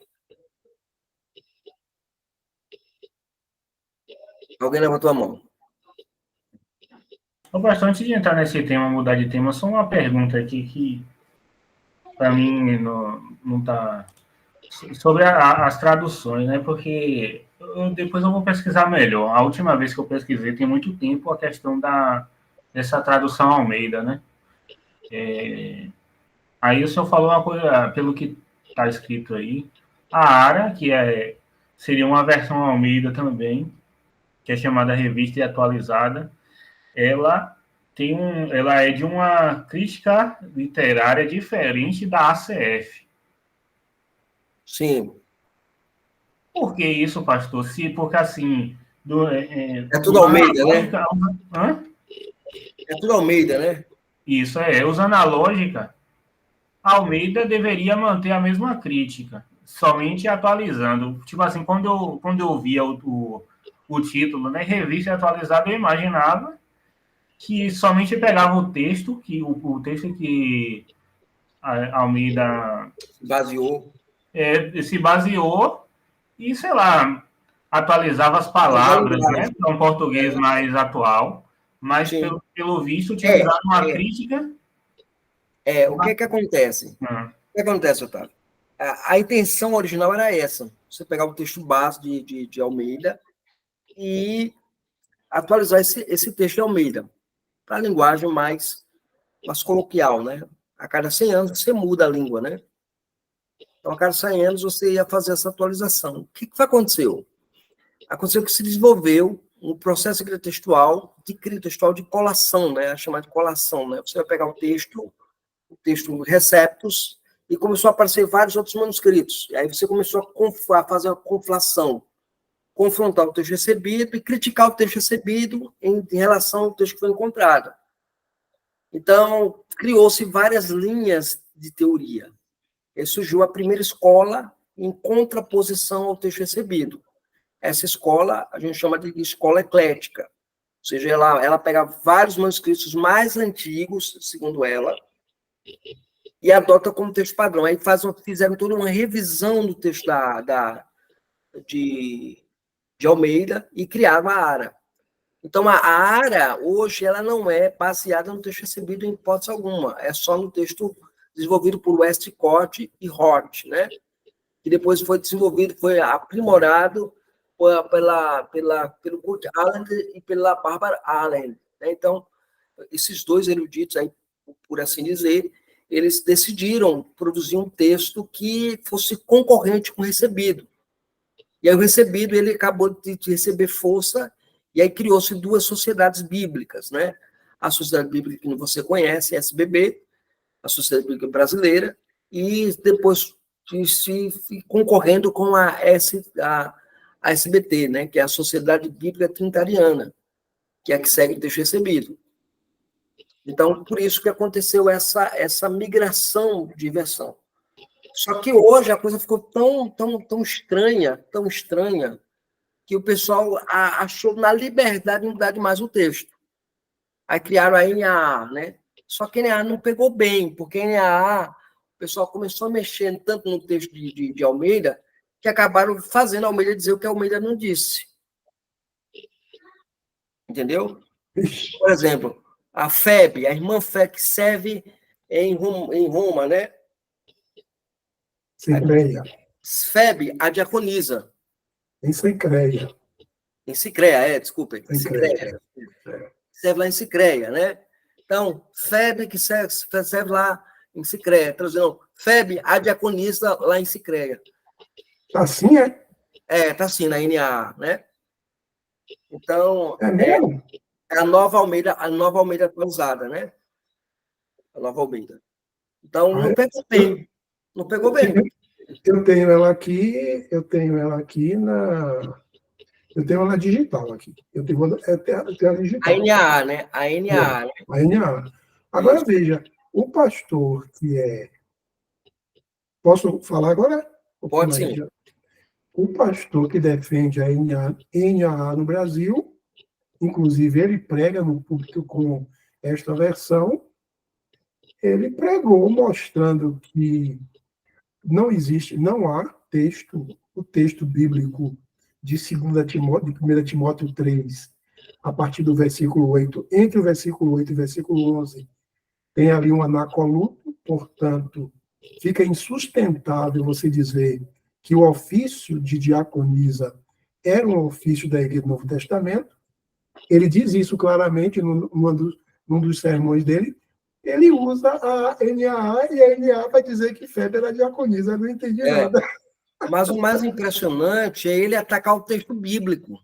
S1: Alguém levantou a mão.
S2: Pastor, antes de entrar nesse tema, mudar de tema, só uma pergunta aqui que, para mim, não está... Sobre as traduções, né? Porque depois eu vou pesquisar melhor. A última vez que eu pesquisei, tem muito tempo, a questão dessa tradução Almeida, né? Aí o senhor falou uma coisa, pelo que está escrito aí, a ARA, que seria uma versão Almeida também, que é chamada Revista e Atualizada, ela é de uma crítica literária diferente da ACF.
S1: Sim.
S2: Por que isso, pastor? Porque assim...
S1: é tudo Almeida, né?
S2: Hã?
S1: É tudo Almeida, né?
S2: Isso, usando a lógica, Almeida deveria manter a mesma crítica, somente atualizando. Tipo assim, quando eu via o título, né, Revista Atualizada, eu imaginava que somente pegava o texto, o texto que a Almeida se baseou e, sei lá, atualizava as palavras, né, para um português mais atual, mas pelo visto utilizaram uma crítica.
S1: O que acontece? O que acontece, Otávio? A intenção original era essa, você pegar o texto base de Almeida e atualizar esse texto de Almeida para a linguagem mais coloquial, né? A cada 100 anos você muda a língua, né? Então, a cada 100 anos você ia fazer essa atualização. O que aconteceu? Aconteceu que se desenvolveu um processo de crítica textual de colação, né? Chamado de colação, né? Você vai pegar o texto Receptus, e começou a aparecer vários outros manuscritos. E aí você começou a fazer uma conflação, confrontar o texto recebido e criticar o texto recebido em relação ao texto que foi encontrado. Então, criou-se várias linhas de teoria. E surgiu a primeira escola em contraposição ao texto recebido. Essa escola a gente chama de escola eclética. Ou seja, ela pega vários manuscritos mais antigos, segundo ela, e adota como texto padrão. Aí fizeram toda uma revisão do texto de Almeida e criaram a ARA. Então, a ARA, hoje, ela não é baseada no texto recebido em hipótese alguma. É só no texto desenvolvido por Westcott e Hort, né? que depois foi desenvolvido, foi aprimorado pelo Kurt Aland e pela Barbara Allen, né? Então, esses dois eruditos, aí, por assim dizer, eles decidiram produzir um texto que fosse concorrente com o recebido. E aí o recebido, ele acabou de receber força, e aí criou-se duas sociedades bíblicas, né? A Sociedade Bíblica que você conhece, a SBB, a Sociedade Bíblica Brasileira, e depois se concorrendo com a SBT, né? Que é a Sociedade Bíblica Trinitariana, que é a que segue o texto recebido. Então, por isso que aconteceu essa migração de versão. Só que hoje a coisa ficou tão estranha, que o pessoal achou na liberdade de mudar demais o texto. Aí criaram a NAA, né? Só que a NAA não pegou bem, porque a NAA, o pessoal começou a mexer tanto no texto de Almeida, que acabaram fazendo Almeida dizer o que Almeida não disse. Entendeu? Por exemplo, a Febe, a irmã Febe, que serve em Roma, né?
S3: Sincreia.
S1: Febe, a diaconisa.
S3: Em Sincreia.
S1: Em Sicreia, desculpa. Em
S3: Sincreia.
S1: Sicreia. Serve lá em Sicreia, né? Então, Febe, que serve lá em Sicreia. Traduzindo, Febe, a diaconisa lá em Sicreia.
S3: Assim é?
S1: Tá assim, na NA, né? Então,
S3: É mesmo?
S1: é a nova Almeida atualizada, né? A nova Almeida. Então, não pegou bem. Não pegou bem.
S3: Eu tenho ela aqui na... Eu tenho ela digital aqui. Eu tenho a digital.
S1: A NA, né? A NA, né?
S3: A NA. Agora, veja, o pastor que é... Posso falar agora?
S1: Pode sim.
S3: O pastor que defende a NAA no Brasil, inclusive ele prega no púlpito com esta versão, ele pregou mostrando que não há o texto bíblico de 1 Timóteo 3, a partir do versículo 8, entre o versículo 8 e o versículo 11, tem ali um anacoluto, portanto, fica insustentável você dizer que o ofício de diaconisa era um ofício da Igreja do Novo Testamento. Ele diz isso claramente num dos sermões dele. Ele usa a NAA e a NAA vai dizer que Febe era diaconisa. Eu não entendi nada.
S1: Mas o mais impressionante é ele atacar o texto bíblico.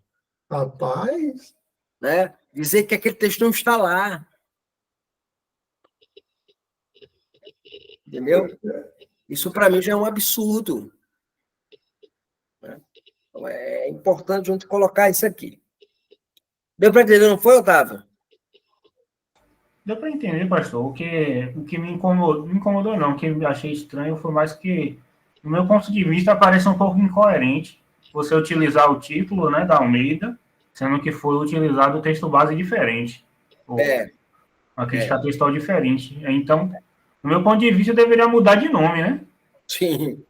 S3: Rapaz!
S1: Né? Dizer que aquele texto não está lá. Entendeu? Isso, para mim, já é um absurdo. Então, é importante a gente colocar isso aqui. Deu para entender, não foi, Otávio?
S2: Deu para entender, pastor. O que me incomodou não, o que eu achei estranho foi mais que, no meu ponto de vista, parece um pouco incoerente você utilizar o título, né, da Almeida, sendo que foi utilizado o texto base diferente. Uma crítica textual diferente. Então, no meu ponto de vista, deveria mudar de nome, né?
S1: Sim.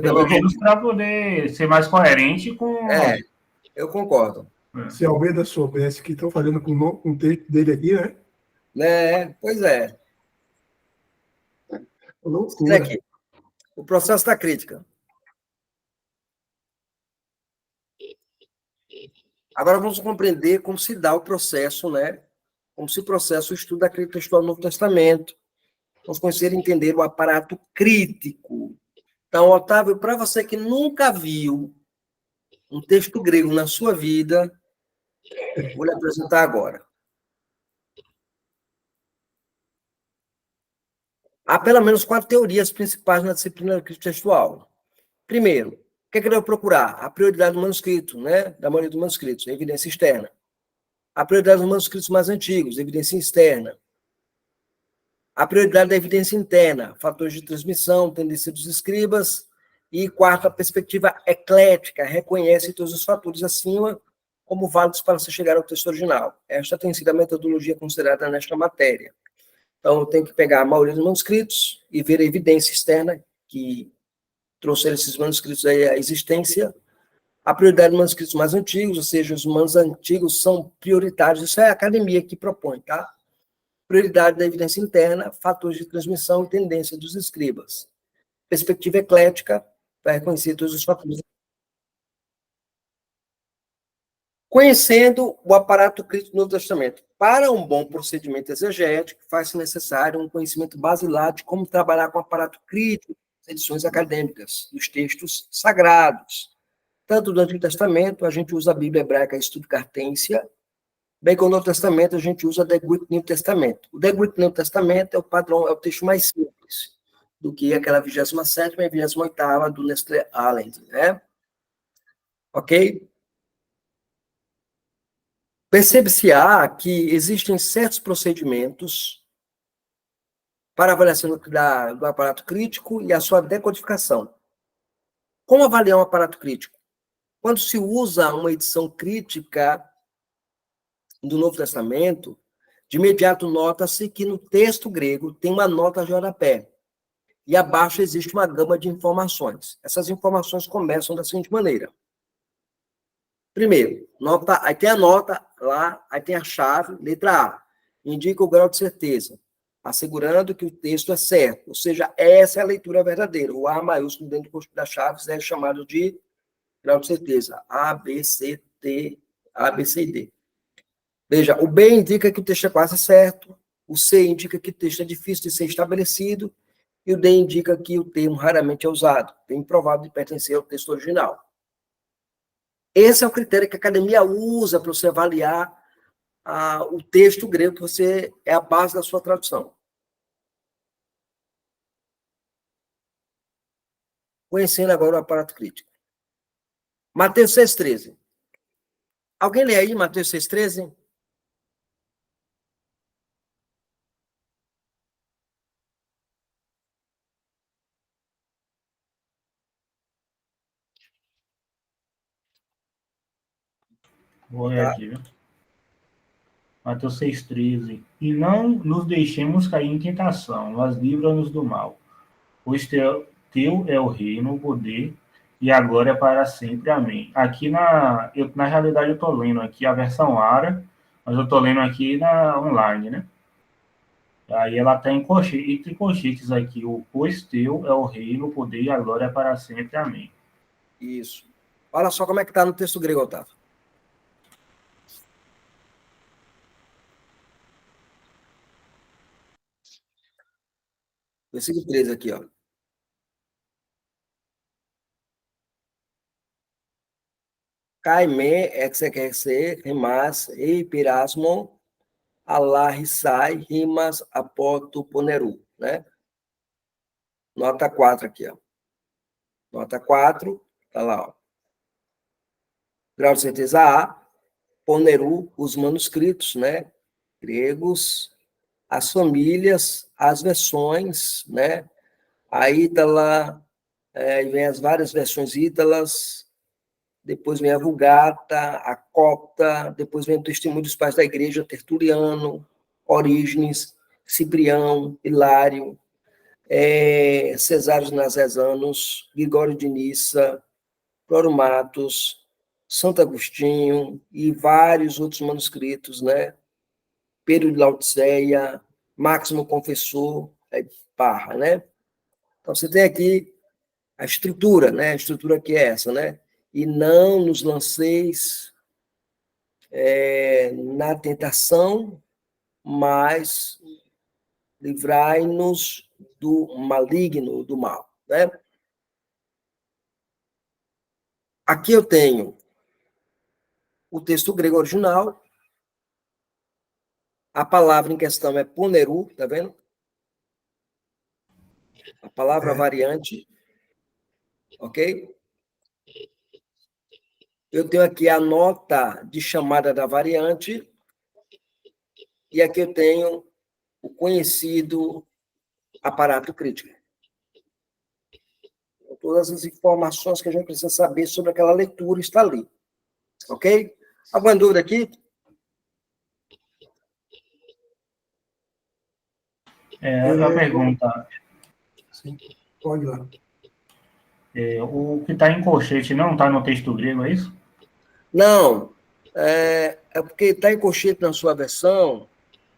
S2: Pelo menos para poder ser mais coerente com...
S1: Eu concordo.
S3: Se Almeida soubesse que estão fazendo com o texto dele aqui, né?
S1: Pois é.
S3: Loucura.
S1: Aqui. O processo da crítica. Agora vamos compreender como se dá o processo, né? Como se processa o estudo da crítica textual do Novo Testamento. Vamos conhecer e entender o aparato crítico. Então, Otávio, para você que nunca viu um texto grego na sua vida, vou lhe apresentar agora. Há pelo menos 4 teorias principais na disciplina da crítica textual. Primeiro, o que é que ele vai procurar? A prioridade do manuscrito, né? Da maioria dos manuscritos, evidência externa. A prioridade dos manuscritos mais antigos, evidência externa. A prioridade da evidência interna, fatores de transmissão, tendência dos escribas. E quarto, a perspectiva eclética, reconhece todos os fatores acima como válidos para se chegar ao texto original. Esta tem sido a metodologia considerada nesta matéria. Então, eu tenho que pegar a maioria dos manuscritos e ver a evidência externa que trouxeram esses manuscritos aí à existência. A prioridade dos manuscritos mais antigos, ou seja, os manuscritos antigos são prioritários. Isso é a academia que propõe, tá? Prioridade da evidência interna, fatores de transmissão e tendência dos escribas. Perspectiva eclética, vai reconhecer todos os fatores. Conhecendo o aparato crítico do Novo Testamento. Para um bom procedimento exegético, faz-se necessário um conhecimento basilar de como trabalhar com o aparato crítico das edições acadêmicas, dos textos sagrados. Tanto do Antigo Testamento, a gente usa a Bíblia Hebraica Estudo Cartência, bem como no Novo Testamento, a gente usa The Greek New Testament. O The Greek New Testament é o padrão, é o texto mais simples do que aquela 27ª e 28ª do Nestlé Allen, né? Ok? Percebe-se-á que existem certos procedimentos para avaliação do aparato crítico e a sua decodificação. Como avaliar um aparato crítico? Quando se usa uma edição crítica do Novo Testamento, de imediato nota-se que no texto grego tem uma nota de rodapé e abaixo existe uma gama de informações. Essas informações começam da seguinte maneira. Primeiro, aí tem a nota lá, aí tem a chave, letra A, indica o grau de certeza, assegurando que o texto é certo, ou seja, essa é a leitura verdadeira. O A maiúsculo dentro do conjunto das chaves é chamado de grau de certeza, A, B, C, D, A, B, C e D. Veja, o B indica que o texto é quase certo, o C indica que o texto é difícil de ser estabelecido, e o D indica que o termo raramente é usado, bem improvável de pertencer ao texto original. Esse é o critério que a academia usa para você avaliar o texto grego, que você é a base da sua tradução. Conhecendo agora o aparato crítico. Mateus 6,13. Alguém lê aí Mateus 6,13?
S2: Vou ler aqui, viu? Mateus 6,13. E não nos deixemos cair em tentação, mas livra-nos do mal. Pois teu é o reino, o poder e a glória para sempre. Amém. Aqui na realidade eu estou lendo aqui a versão ARA, mas eu estou lendo aqui na online, né? Aí ela está em entre colchetes aqui, o pois teu é o reino, o poder e a glória para sempre. Amém.
S1: Isso. Olha só como é que está no texto grego, Otávio. Versículo 13 aqui, ó. Caime, exequece, rimas, eipirasmo, alarrisai, rimas, apoto, poneru, né? Nota 4 aqui, ó. Nota 4, tá lá, ó. Grau de certeza A, poneru, os manuscritos, né? Gregos, as famílias, as versões, né? A Ítala, vem as várias versões ítalas, depois vem a Vulgata, a Copta, depois vem o Testemunho dos Pais da Igreja, Tertuliano, Orígenes, Ciprião, Hilário, Cesário Nazesanos, Gregório de Nissa, Prorumatos, Santo Agostinho e vários outros manuscritos, né? Pedro de Laodiceia, Máximo Confessor, Parra, né? Então, você tem aqui a estrutura, né? A estrutura que é essa, né? E não nos lanceis na tentação, mas livrai-nos do maligno, do mal, né? Aqui eu tenho o texto grego original, a palavra em questão é poneru, tá vendo? A palavra variante, ok? Eu tenho aqui a nota de chamada da variante, e aqui eu tenho o conhecido aparato crítico. Todas as informações que a gente precisa saber sobre aquela leitura está ali. Ok? Alguma dúvida aqui?
S2: A pergunta.
S3: Sim, pode ir lá.
S2: O que está em colchete não está no texto grego, é isso?
S1: Não. É porque está em colchete na sua versão,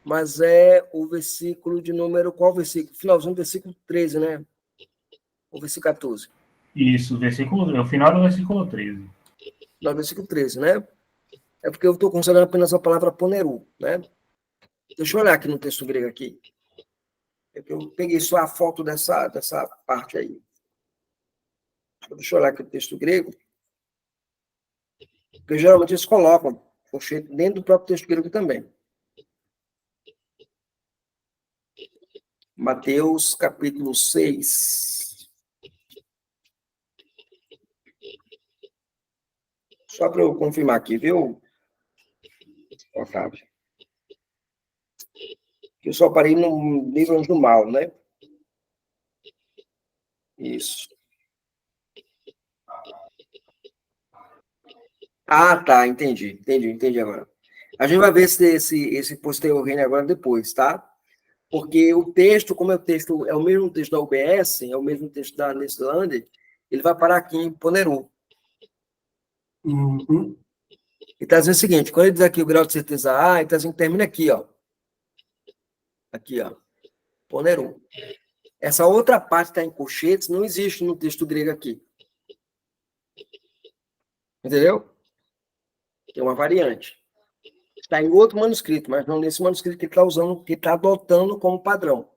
S1: mas é o versículo de número... Qual versículo? Finalzinho do versículo 13, né? O versículo 14.
S2: Isso, o final do versículo 13.
S1: No versículo 13, né? É porque eu estou considerando apenas a palavra poneru, né? Deixa eu olhar aqui no texto grego aqui. Eu peguei só a foto dessa parte aí. Deixa eu olhar aqui o texto grego. Porque geralmente eles colocam colchete dentro do próprio texto grego também. Mateus, capítulo 6. Só para eu confirmar aqui, viu, Otávio? Que eu só parei no livro do mal, né? Isso. Ah, tá, entendi agora. A gente vai ver esse posterior reino agora depois, tá? Porque o texto, como é o mesmo texto da UBS, é o mesmo texto da Nederlander, ele vai parar aqui em Poneru.
S3: Uhum.
S1: E está dizendo o seguinte, quando ele diz aqui o grau de certeza A, ele está dizendo que termina aqui, ó. Aqui, ó. Poneru. Essa outra parte está em colchetes, não existe no texto grego aqui. Entendeu? Tem uma variante. Está em outro manuscrito, mas não nesse manuscrito que ele está usando, que está adotando como padrão.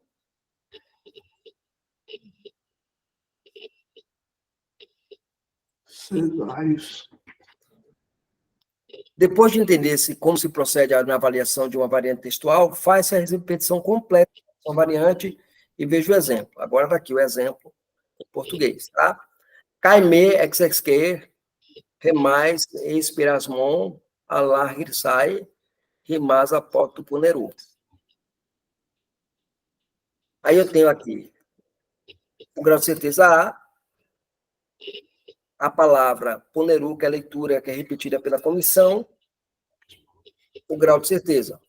S3: Cesáreos.
S1: Depois de entender como se procede na avaliação de uma variante textual, faz-se a repetição completa da variante e veja o exemplo. Agora está aqui o exemplo em português, tá? Caime, exexque, remais, expirasmon, alargirsai, rimas apoto puneru. Aí eu tenho aqui o grau de certeza a palavra puneru, que é a leitura que é repetida pela comissão, o grau de certeza.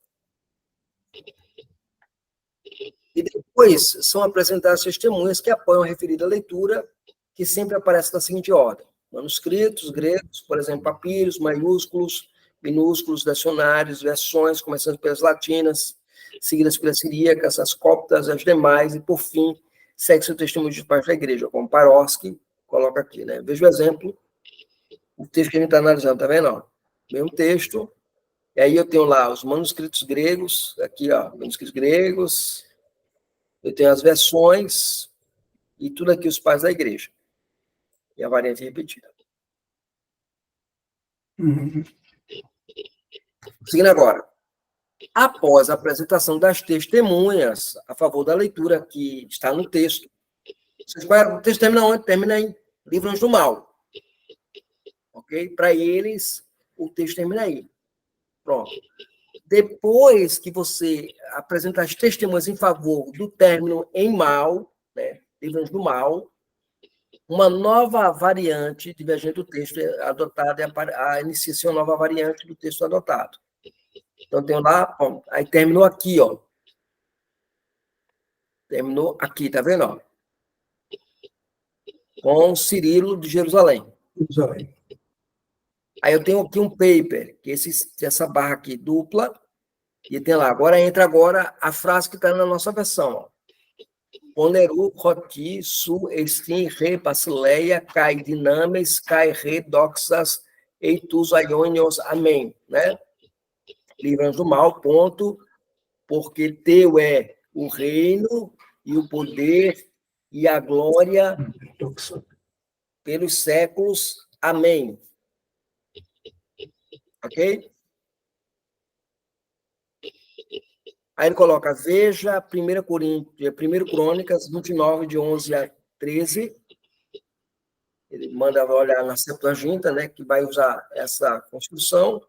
S1: E depois são apresentadas testemunhas que apoiam a referida leitura, que sempre aparece na seguinte ordem. Manuscritos gregos, por exemplo, papiros, maiúsculos, minúsculos, dicionários, versões, começando pelas latinas, seguidas pelas siríacas, as coptas, as demais, e, por fim, segue-se o testemunho de pais da igreja, como Paroski coloca aqui, né? Veja o exemplo, o texto que a gente está analisando, tá vendo? Ó? Mesmo texto, e aí eu tenho lá os manuscritos gregos, aqui, ó, manuscritos gregos, eu tenho as versões e tudo aqui os pais da igreja. E a variante repetida.
S3: Uhum.
S1: Seguindo agora. Após a apresentação das testemunhas a favor da leitura que está no texto, o texto termina onde? Termina em Livros do Mal. Ok? Para eles, o texto termina aí. Pronto. Depois que você apresenta as testemunhas em favor do término em mal, né, Livros do Mal, uma nova variante divergente do texto é adotada, inicia-se uma nova variante do texto adotado. Então, tem lá, ó, aí terminou aqui, ó. Terminou aqui, tá vendo? Ó? Com Cirilo de Jerusalém.
S3: Jerusalém.
S1: Aí eu tenho aqui um paper, que essa barra aqui dupla, e tem lá, entra a frase que está na nossa versão, ó. Poneru, Roti, Su, Estim, Re, Basileia, Kai, Dinames, Kai, Re, Doxas, Eitus, Aionios, Amém, né? Livrando do mal, ponto, porque teu é o reino e o poder e a glória pelos séculos. Amém. Ok? Aí ele coloca, veja 1 Crônicas 29, de 11 a 13. Ele manda olhar na Septuaginta, né, que vai usar essa construção.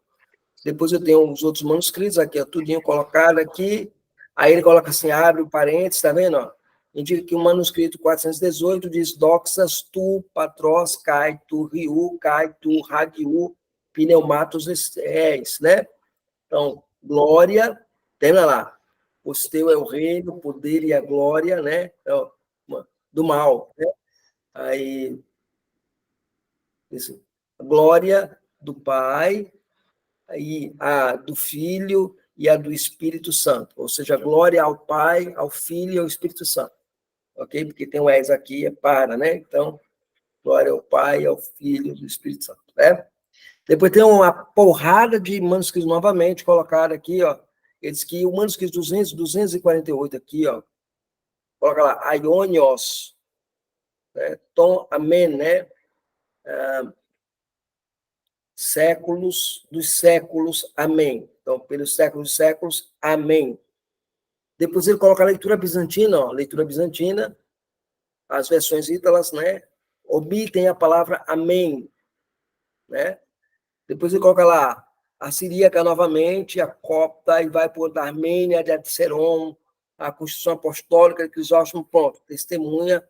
S1: Depois eu tenho os outros manuscritos aqui, ó, tudinho colocado aqui. Aí ele coloca assim, abre o parênteses, tá vendo? Ó? Indica que o manuscrito 418 diz doxas tu, patros, kai, tu, riu, kai, tu, hagiu, pneumatos és, né? Então, glória, termina lá. Pois teu é o reino, o poder e a glória, né? Do mal, né? Aí, isso, glória do Pai, aí a do Filho e a do Espírito Santo. Ou seja, glória ao Pai, ao Filho e ao Espírito Santo. Ok? Porque tem o és aqui, é para, né? Então, Glória ao Pai, ao Filho e ao Espírito Santo. Né? Depois tem uma porrada de manuscritos novamente colocados aqui, ó. Eles que o manuscrito 248 aqui, ó. Coloca lá, aionios, né? Tom, amém, né? Séculos dos séculos, amém. Então, pelos séculos dos séculos, amém. Depois ele coloca a leitura bizantina, ó. Leitura bizantina, as versões ítalas, né? Omitem a palavra amém, né? Depois ele coloca lá a siríaca novamente, a copta, e vai por da Armênia, de Adseron, a Constituição Apostólica de Crisóstomo, pronto, testemunha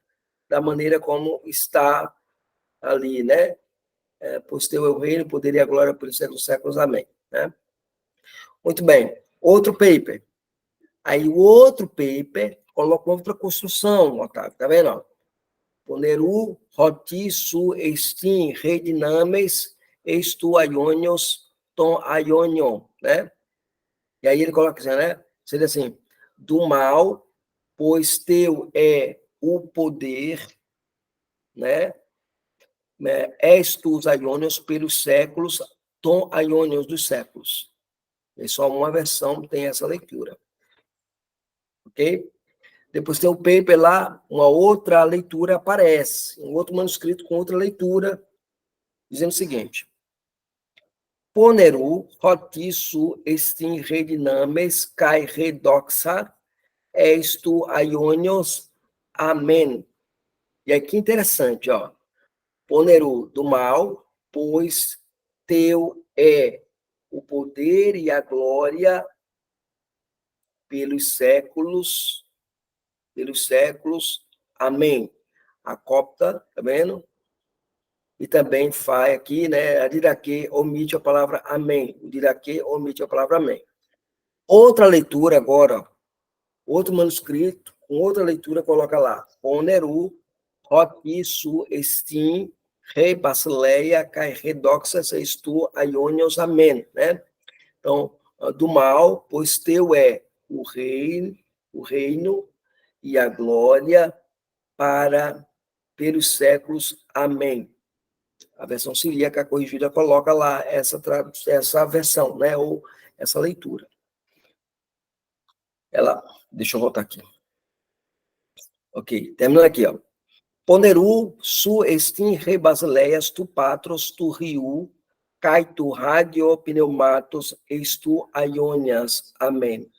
S1: da maneira como está ali, né? Pois teu é o reino, o poder e a glória pelos séculos dos séculos, amém. Né? Muito bem. Outro paper. Aí o outro paper coloca outra construção, Otávio, tá vendo? Poneru, roti, su, estin, redinames, estu, aionios, tom, aionion, né? E aí ele coloca assim, né? Seria assim, do mal, pois teu é o poder, né? És tu os aionios pelos séculos, tom aionios dos séculos. E só uma versão tem essa leitura. Ok? Depois tem o paper lá, uma outra leitura aparece, um outro manuscrito com outra leitura, dizendo o seguinte: Poneru, rotisu, estin redinames, kai redoxa, estu aionios, amém. E aí que interessante, ó. Poneru, do mal, pois teu é o poder e a glória pelos séculos, amém. A copta, tá vendo? E também faz aqui, né? A diraquê omite a palavra amém. O diraquê omite a palavra amém. Outra leitura agora, outro manuscrito, com outra leitura, coloca lá. Poneru, roti, su, estim, rei, basileia, cai, redoxas, estu, aionios, amém, né? Então, do mal, pois teu é o reino e a glória para pelos séculos, amém. A versão siríaca corrigida coloca lá essa versão, né? Ou essa leitura. Deixa eu voltar aqui. Ok, terminando aqui, ó. Poneru, su estin rei basileias, tu patros, tu riu, cai tu radio pneumatos, estu aionias. Amém.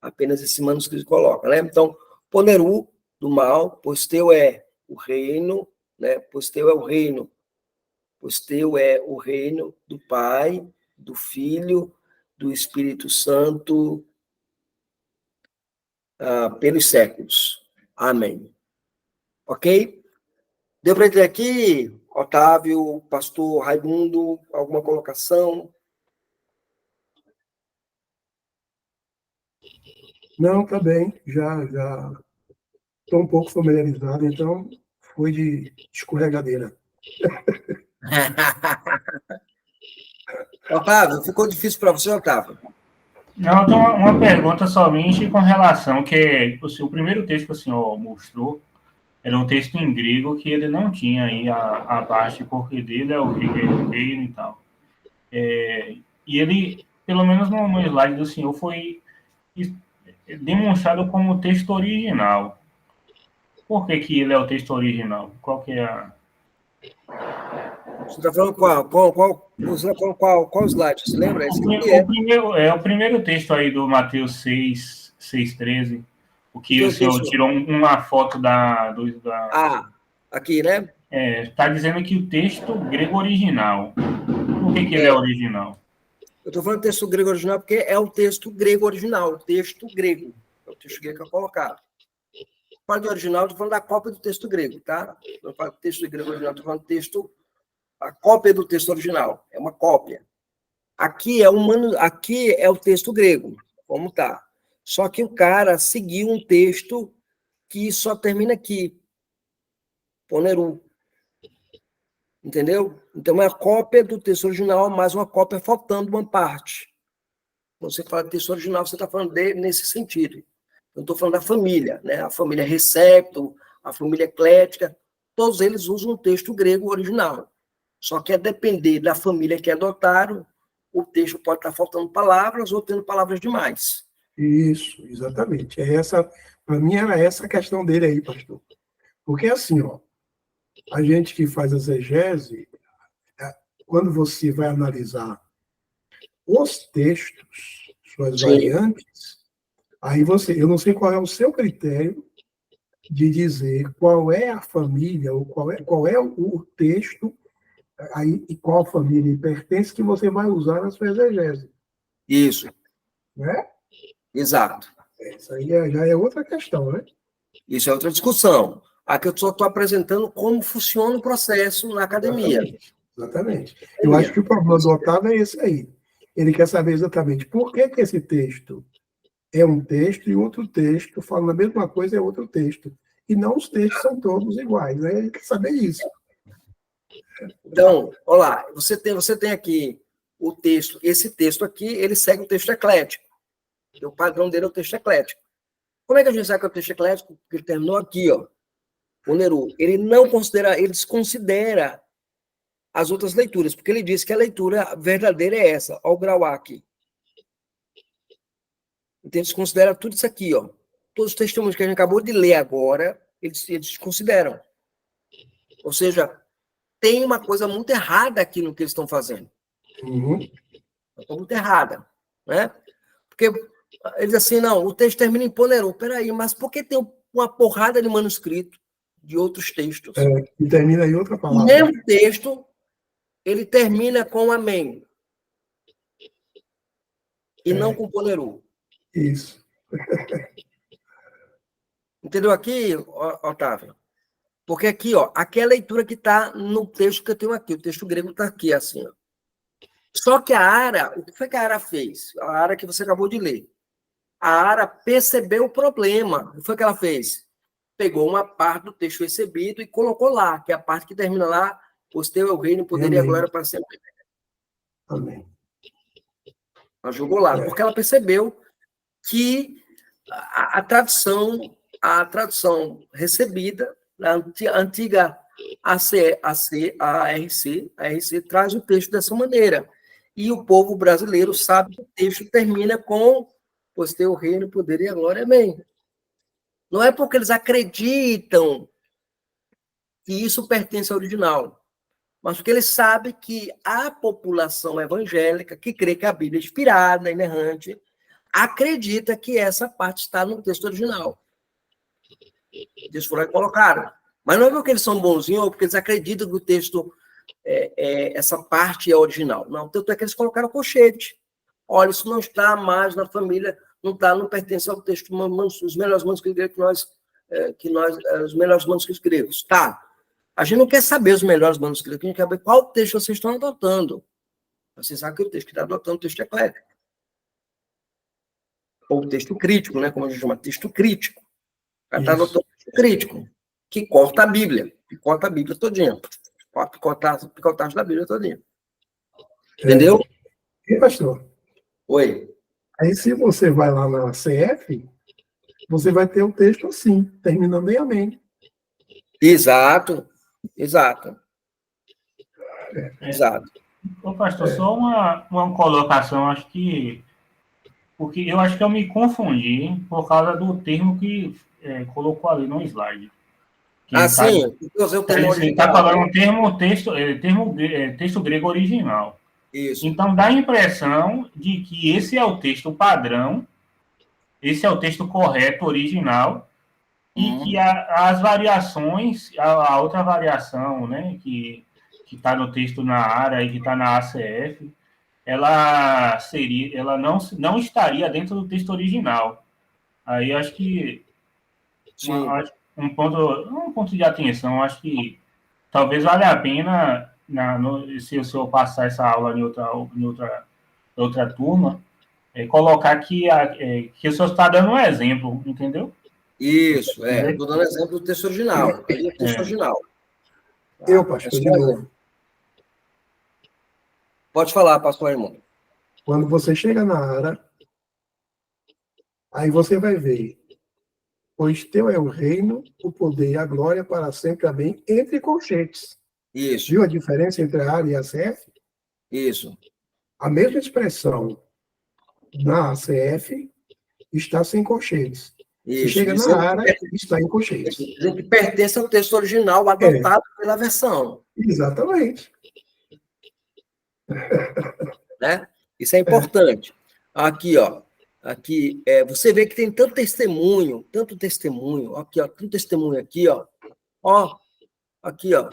S1: Apenas esse manuscrito coloca, né? Então, Poneru, do mal, pois teu é o reino, né? Pois teu é o reino. Pois teu é o reino do Pai, do Filho, do Espírito Santo, pelos séculos. Amém. Ok? Deu para entender aqui, Otávio, pastor Raimundo, alguma colocação?
S3: Não, tá bem. Já estou um pouco familiarizado, então foi de escorregadeira.
S1: Otávio, ficou difícil para você, Otávio?
S2: Não, eu tenho uma pergunta somente com relação que o primeiro texto que o senhor mostrou era um texto em grego que ele não tinha aí a parte, porque dele é o reino e tal. E ele, pelo menos no slide do senhor, foi demonstrado como texto original. Por que ele é o texto original? Qual que é a...
S1: Você está falando qual slide? Você lembra? Esse aqui
S2: O primeiro texto aí do Mateus 6:13, o que o senhor tirou uma foto
S1: aqui, né?
S2: Está dizendo que o texto grego original. Por que ele é original?
S1: Eu estou falando texto grego original porque é o texto grego original, o texto grego. É o texto grego que eu colocar. Fala de original, estou falando da cópia do texto grego, tá? Eu falo do texto grego original, estou falando do texto, a cópia do texto original. É uma cópia. Aqui é o texto grego, como tá. Só que o cara seguiu um texto que só termina aqui. Poneru. Entendeu? Então é a cópia do texto original, mas uma cópia faltando uma parte. Quando você fala de texto original, você está falando dele nesse sentido. Eu estou falando da família, né? A família recepto, a família eclética. todos eles usam o texto grego original. Só que a depender da família que adotaram, o texto pode estar faltando palavras ou tendo palavras demais.
S3: Isso, exatamente. Para mim, era essa a questão dele aí, pastor. Porque assim, ó, a gente que faz exegese, quando você vai analisar os textos, suas
S1: Sim.
S3: variantes, aí eu não sei qual é o seu critério de dizer qual é a família, ou qual é o texto, aí, e qual família ele pertence que você vai usar na sua exegese.
S1: Isso,
S3: Né?
S1: exato.
S3: Isso aí já é outra questão, né?
S1: Isso é outra discussão. Aqui eu só estou apresentando como funciona o processo na academia.
S3: Exatamente. Eu acho que o problema do Otávio é esse aí. Ele quer saber exatamente por que esse texto é um texto e outro texto falando a mesma coisa é outro texto. E não os textos são todos iguais. Né? Ele quer saber isso.
S1: Então, olha lá, você tem aqui o texto, esse texto aqui, ele segue o texto eclético. O padrão dele é o texto eclético. Como é que a gente sabe que é o texto eclético? Porque ele terminou aqui, ó. O Neru, ele desconsidera as outras leituras, porque ele diz que a leitura verdadeira é essa, ó, o grau A aqui. Então, eles consideram tudo isso aqui, ó. Todos os testemunhos que a gente acabou de ler agora, eles consideram. Ou seja, tem uma coisa muito errada aqui no que eles estão fazendo.
S3: Uhum.
S1: Uma coisa muito errada, né? Porque eles assim, não, o texto termina em ponerou. Peraí, mas por que tem uma porrada de manuscrito de outros textos?
S3: E termina em outra
S1: O
S3: palavra.
S1: mesmo texto, ele termina com amém. E não com ponerou.
S3: Isso.
S1: Entendeu aqui, Otávio? Porque aqui, ó, aqui é a leitura que está no texto que eu tenho aqui. O texto grego está aqui, assim, ó. Só que a Ara, o que foi que a Ara fez? A Ara que você acabou de ler. A Ara percebeu o problema. O que foi que ela fez? Pegou uma parte do texto recebido e colocou lá, que é a parte que termina lá, pois teu é o reino, o poder e a glória para sempre.
S3: Amém.
S1: Ela jogou lá, porque ela percebeu que a tradução recebida, a antiga a RC traz o texto dessa maneira. E o povo brasileiro sabe que o texto termina com pois teu o reino, o poder e a glória, amém. Não é porque eles acreditam que isso pertence ao original, mas porque eles sabem que a população evangélica, que crê que a Bíblia é inspirada, inerrante, acredita que essa parte está no texto original. Eles foram e colocaram. Mas não é porque eles são bonzinhos ou porque eles acreditam que o texto, essa parte é original. Não, tanto é que eles colocaram colchete. Olha, isso não está mais na família, não pertence ao texto, os melhores manuscritos gregos os melhores manuscritos gregos. Tá. A gente não quer saber os melhores manuscritos, a gente quer saber qual texto vocês estão adotando. Vocês sabem que o texto que está adotando é o texto eclético. Ou texto crítico, né? Como a gente chama, texto crítico. O cara está adotando o texto crítico, que corta a Bíblia todinha. Picotagem da Bíblia todinha. Entendeu?
S3: E, pastor?
S1: Oi.
S3: Aí, se você vai lá na CF, você vai ter um texto assim, terminando em amém.
S1: Exato. Exato.
S2: Ô, pastor, só uma colocação, acho que... Porque eu acho que eu me confundi por causa do termo que colocou ali no slide.
S1: Sim, eu usei o termo original.
S2: Ele está falando um texto grego original.
S1: Isso.
S2: Então, dá a impressão de que esse é o texto padrão, esse é o texto correto, original, e que as variações, a outra variação, né, que está no texto na ARA e que está na ACF, ela não estaria dentro do texto original. Aí acho que um ponto de atenção, acho que talvez valha a pena, se o senhor passar essa aula em outra turma, colocar que o senhor está dando um exemplo, entendeu?
S1: Isso, estou dando exemplo do texto original. Ali é o texto original.
S3: Pastor, de novo.
S1: Pode falar, pastor irmão.
S3: Quando você chega na ARA, aí você vai ver Pois teu é o reino, o poder e a glória para sempre. Amém. Entre colchetes.
S1: Isso,
S3: Viu a diferença entre a ARA e a ACF?
S1: isso,
S3: A mesma expressão na ACF está sem colchetes. Se
S1: isso.
S3: chega na ARA, está em colchetes.
S1: Dizendo que pertence ao texto original adotado pela versão.
S3: Exatamente.
S1: Né? Isso é importante. Aqui, ó. Aqui, você vê que tem tanto testemunho, aqui, ó, tanto testemunho aqui, ó, aqui, ó.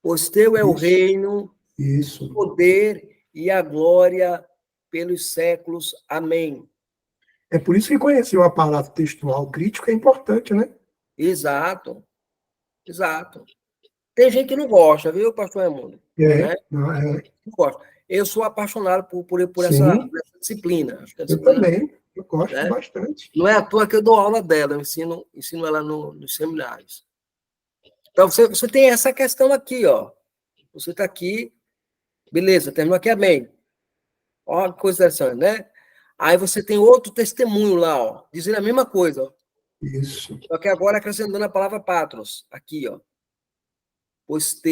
S1: Pois teu é o reino,
S3: Isso.
S1: o poder e a glória pelos séculos. Amém.
S3: É por isso que conhecer o aparato textual crítico é importante, né?
S1: Exato, exato. Tem gente que não gosta, viu, pastor Raimundo? Né?
S3: Não,
S1: Não gosta. Eu sou apaixonado por essa disciplina. Acho que a
S3: eu
S1: disciplina,
S3: também. Eu gosto
S1: né?
S3: Bastante.
S1: Não é à toa que eu dou aula dela, eu ensino ela nos seminários. Então, você tem essa questão aqui, ó. Você está aqui, beleza, terminou aqui, amém. Ó, que coisa interessante, né? Aí você tem outro testemunho lá, ó, dizendo a mesma coisa. Ó.
S3: Isso.
S1: Só que agora acrescentando a palavra patros, aqui, ó. Pois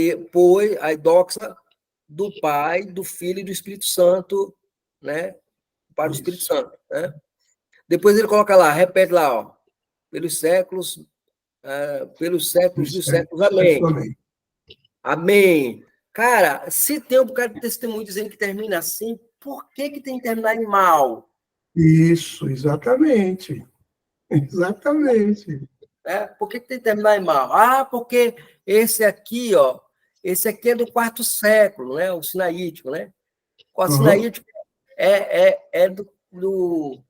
S1: a doxa do Pai, do Filho e do Espírito Santo, né? Para o Espírito Santo, né? Depois ele coloca lá, repete lá, ó. Pelos séculos dos séculos, amém. Amém. Cara, se tem um bocado de testemunho dizendo que termina assim, por que tem que terminar em mal?
S3: Isso, exatamente. Exatamente.
S1: Por que tem que terminar em mal? Ah, porque esse aqui, ó, esse aqui é do 4º século, né? O sinaítico, né? O sinaítico é do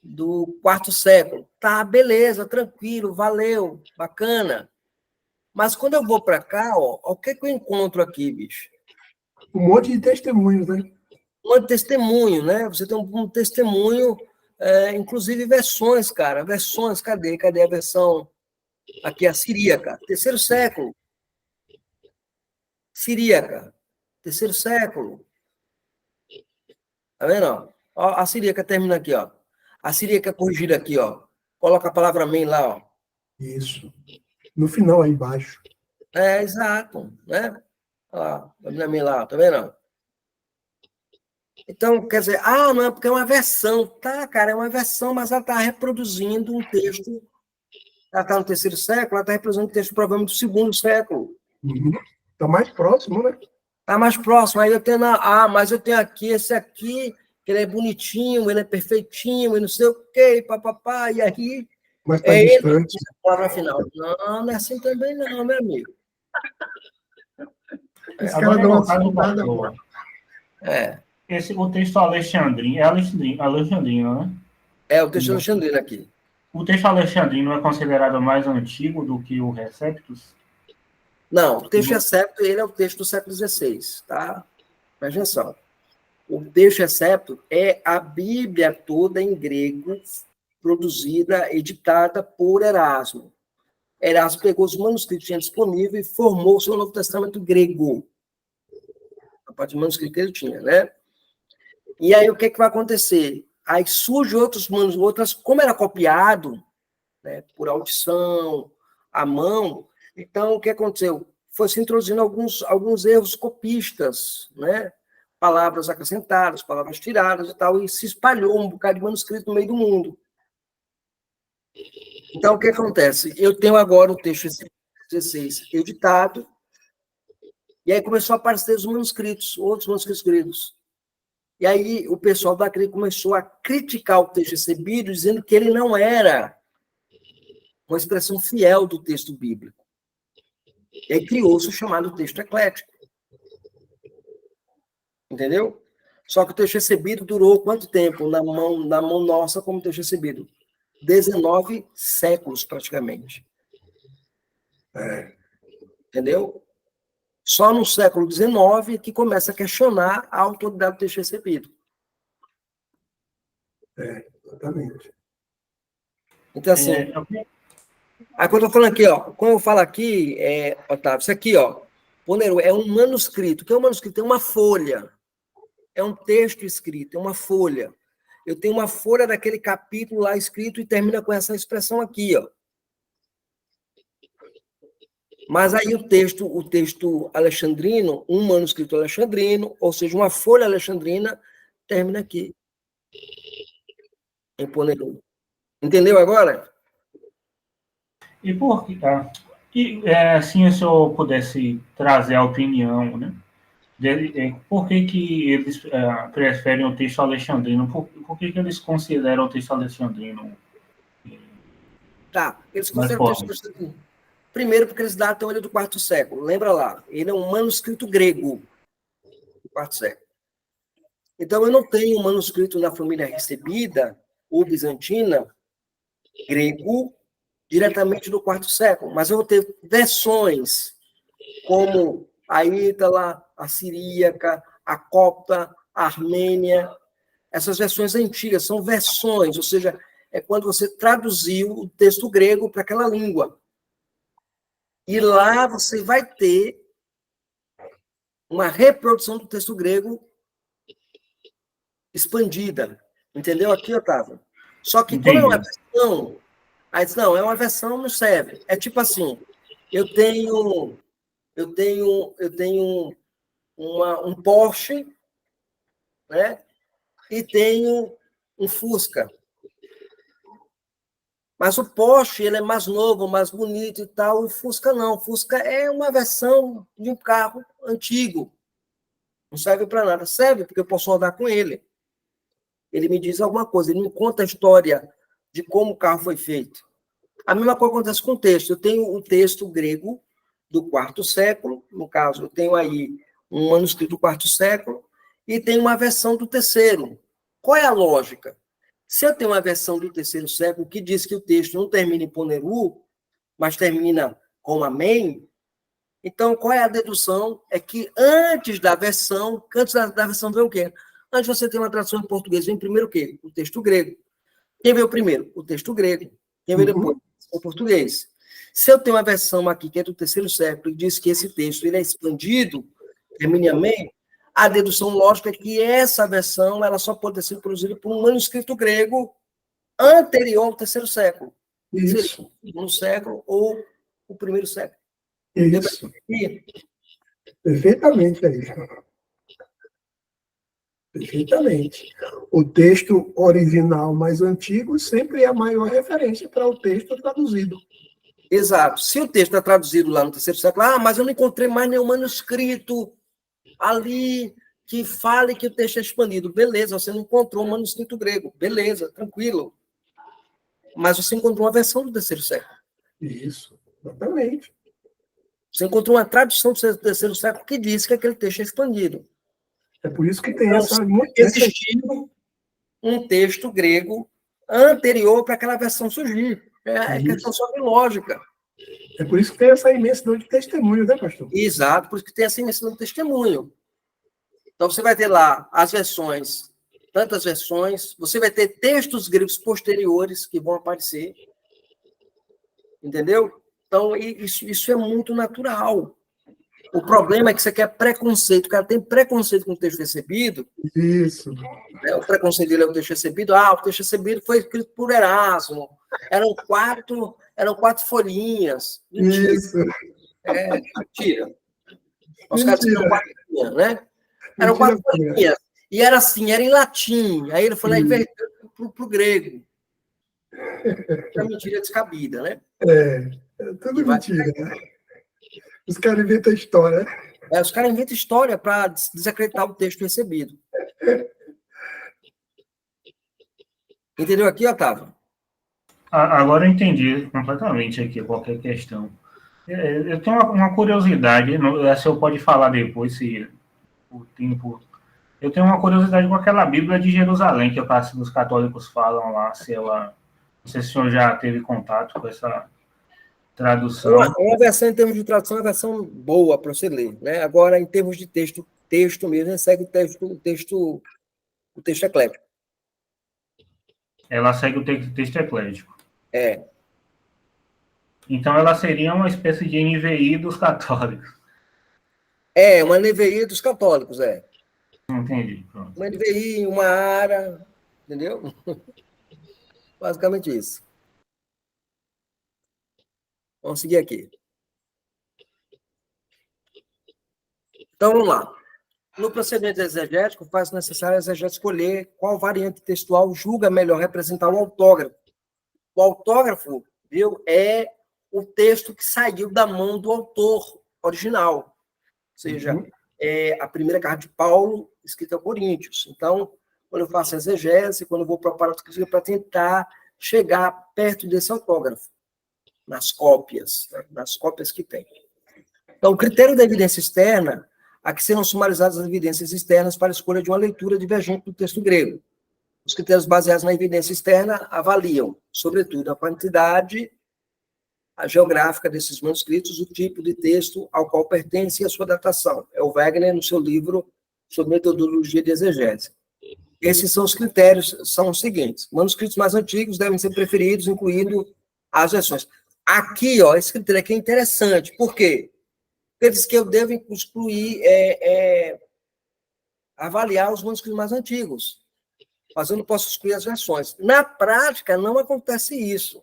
S1: 4º século. Tá, beleza, tranquilo, valeu, bacana. Mas quando eu vou para cá, ó, o que eu encontro aqui, bicho?
S3: Um monte de testemunhos, né?
S1: Um monte de testemunho, né? Você tem um testemunho, inclusive versões, cara. Versões, cadê? Cadê a versão? Aqui, a siríaca, 3º século. Siríaca, 3º século. Tá vendo? Ó, a siríaca termina aqui, ó. A siríaca corrigida aqui, ó. Coloca a palavra amém lá, ó.
S3: Isso. No final, aí embaixo.
S1: Exato, né? Olha lá, amém lá, tá vendo? Então, quer dizer, não, porque é uma versão. Tá, cara, é uma versão, mas ela está reproduzindo um texto. Ela está no 3º século, ela está reproduzindo um texto, provavelmente, do 2º século.
S3: Está mais próximo, né?
S1: Está mais próximo. Aí eu tenho, mas eu tenho aqui, esse aqui, que ele é bonitinho, ele é perfeitinho, e não sei o quê, papapá, e aí...
S3: Mas está distante.
S1: Ele, a palavra final. Não é assim também não, meu amigo.
S3: Esse cara dá uma
S2: salvada. O texto alexandrino, alexandrino, né?
S1: O texto alexandrino aqui.
S2: O texto alexandrino é considerado mais antigo do que o Receptus?
S1: Não, o texto Receptus, ele é o texto do século XVI, tá? Presta atenção. O texto Receptus é a Bíblia toda em grego, produzida, editada por Erasmo. Erasmo pegou os manuscritos que tinha disponível e formou o seu Novo Testamento grego. A parte de manuscrito que ele tinha, né? E aí, o que vai acontecer? Aí surgem outras, como era copiado, né, por audição, à mão, então, o que aconteceu? Foi se introduzindo alguns erros copistas, né? Palavras acrescentadas, palavras tiradas e tal, e se espalhou um bocado de manuscrito no meio do mundo. Então, o que acontece? Eu tenho agora o texto 16 editado, e aí começou a aparecer os manuscritos, outros manuscritos gregos. E aí o pessoal da CRI começou a criticar o texto recebido, dizendo que ele não era uma expressão fiel do texto bíblico. E aí criou-se o chamado texto eclético. Entendeu? Só que o texto recebido durou quanto tempo na mão nossa como texto recebido? 19 séculos, praticamente. Entendeu? Só no século XIX que começa a questionar a autoridade do texto recebido.
S3: Exatamente.
S1: Então, assim... Aí, quando eu falo aqui, ó, quando eu falo aqui, Otávio, isso aqui, ó, Ponero, é um manuscrito. O que é um manuscrito? É uma folha. É um texto escrito, é uma folha. eu tenho uma folha daquele capítulo lá escrito e termina com essa expressão aqui, ó. Mas aí o texto alexandrino, um manuscrito alexandrino, ou seja, uma folha alexandrina, termina aqui, em Poneru. Entendeu agora?
S2: E por que, tá? Assim, se eu pudesse trazer a opinião, né? Por que eles preferem o texto alexandrino? Por que eles consideram o texto alexandrino
S1: Tá, eles
S2: mais
S1: consideram o texto
S2: forte?
S1: alexandrino. Primeiro, porque eles datam ele do quarto século. Lembra lá, ele é um manuscrito grego do quarto século. Então, eu não tenho um manuscrito na família recebida, ou bizantina, grego, diretamente do quarto século, mas eu vou ter versões, como a ítala, a siríaca, a copta, a armênia. Essas versões antigas são versões, ou seja, é quando você traduziu o texto grego para aquela língua. E lá você vai ter uma reprodução do texto grego expandida. Entendeu aqui, Otávio? Só que como é uma
S2: Entendi.
S1: versão, aí diz, não, é uma versão, não serve. É tipo assim, eu tenho um Porsche, né? E tenho um Fusca. Mas o Porsche, ele é mais novo, mais bonito e tal, o Fusca não. O Fusca é uma versão de um carro antigo. Não serve para nada. Serve porque eu posso andar com ele. Ele me diz alguma coisa, ele me conta a história de como o carro foi feito. A mesma coisa acontece com o texto. Eu tenho um texto grego do quarto século, no caso, eu tenho aí um manuscrito do quarto século, e tenho uma versão do terceiro. Qual é a lógica? Se eu tenho uma versão do terceiro século que diz que o texto não termina em Poneru, mas termina com amém, então qual é a dedução? É que antes da versão vem o quê? Antes você tem uma tradução em português, vem primeiro o quê? O texto grego. Quem veio primeiro? O texto grego. Quem veio depois? O português. Se eu tenho uma versão aqui que é do terceiro século e diz que esse texto ele é expandido, termina em amém, a dedução lógica é que essa versão ela só pode ser produzida por um manuscrito grego anterior ao terceiro século.
S3: Isso.
S1: Seria o segundo século ou o primeiro século.
S3: Isso. Perfeitamente aí. Perfeitamente. O texto original mais antigo sempre é a maior referência para o texto traduzido.
S1: Exato. Se o texto está traduzido lá no terceiro século, mas eu não encontrei mais nenhum manuscrito ali que fale que o texto é expandido. Beleza, você não encontrou um manuscrito grego. Beleza, tranquilo. Mas você encontrou uma versão do terceiro século.
S3: Isso, exatamente.
S1: Você encontrou uma tradução do terceiro século que diz que aquele texto é expandido.
S3: É por isso que tem
S1: Então,
S3: essa...
S1: existiu um texto grego anterior para aquela versão surgir. É questão só de lógica.
S3: É por isso que tem essa imensidão de testemunho, né, pastor?
S1: Exato, por isso que tem essa imensidão de testemunho. Então, você vai ter lá as versões, tantas versões, você vai ter textos gregos posteriores que vão aparecer, entendeu? Então, isso é muito natural. O problema é que você quer preconceito, o cara tem preconceito com o texto recebido.
S3: Isso.
S1: Né? O preconceito dele é o texto recebido. O texto recebido foi escrito por Erasmo. Eram quatro folhinhas. Mentira.
S3: Isso.
S1: Mentira. Os caras eram quatro folhinhas, né? Eram
S3: Mentira,
S1: quatro folhinhas. E era assim, era em latim. Aí ele foi lá e inverteu para o grego. É mentira descabida, né?
S3: É tudo mentira. Os caras inventam história.
S1: Os caras inventam história para desacreditar o texto recebido. Entendeu aqui, Otávio?
S2: Agora eu entendi completamente aqui qualquer questão. Eu tenho uma curiosidade, se eu pode falar depois, se o tempo... Eu tenho uma curiosidade com aquela Bíblia de Jerusalém, que os católicos falam lá, se ela... Não sei se o senhor já teve contato com essa tradução.
S1: Uma versão, em termos de tradução, é uma versão boa para você ler. Né? Agora, em termos de texto mesmo, segue o texto eclético.
S2: Ela segue o texto eclético.
S1: É.
S2: Então, ela seria uma espécie de NVI dos católicos.
S1: Uma NVI dos católicos,
S2: Entendi. Pronto.
S1: Uma NVI, uma ARA, Entendeu? Basicamente isso. Vamos seguir aqui. Então, vamos lá. No procedimento exegético, faz necessário a exegese escolher qual variante textual julga melhor representar o autógrafo. O autógrafo, viu, é o texto que saiu da mão do autor original. Ou seja, é a primeira carta de Paulo, escrita a Coríntios. Então, quando eu faço exegese, quando eu vou preparar a escritura para tentar chegar perto desse autógrafo, nas cópias que tem. Então, o critério da evidência externa, a que serão sumarizadas as evidências externas para a escolha de uma leitura divergente do texto grego. Os critérios baseados na evidência externa avaliam, sobretudo, a quantidade a geográfica desses manuscritos, o tipo de texto ao qual pertence e a sua datação. É o Wegener, no seu livro sobre metodologia de exegese. Esses são os critérios, são os seguintes. Manuscritos mais antigos devem ser preferidos, incluindo as versões. Aqui, ó, esse critério aqui é interessante. Por quê? Porque diz que eu devo excluir, avaliar os manuscritos mais antigos. Mas eu não posso excluir as versões. Na prática, não acontece isso.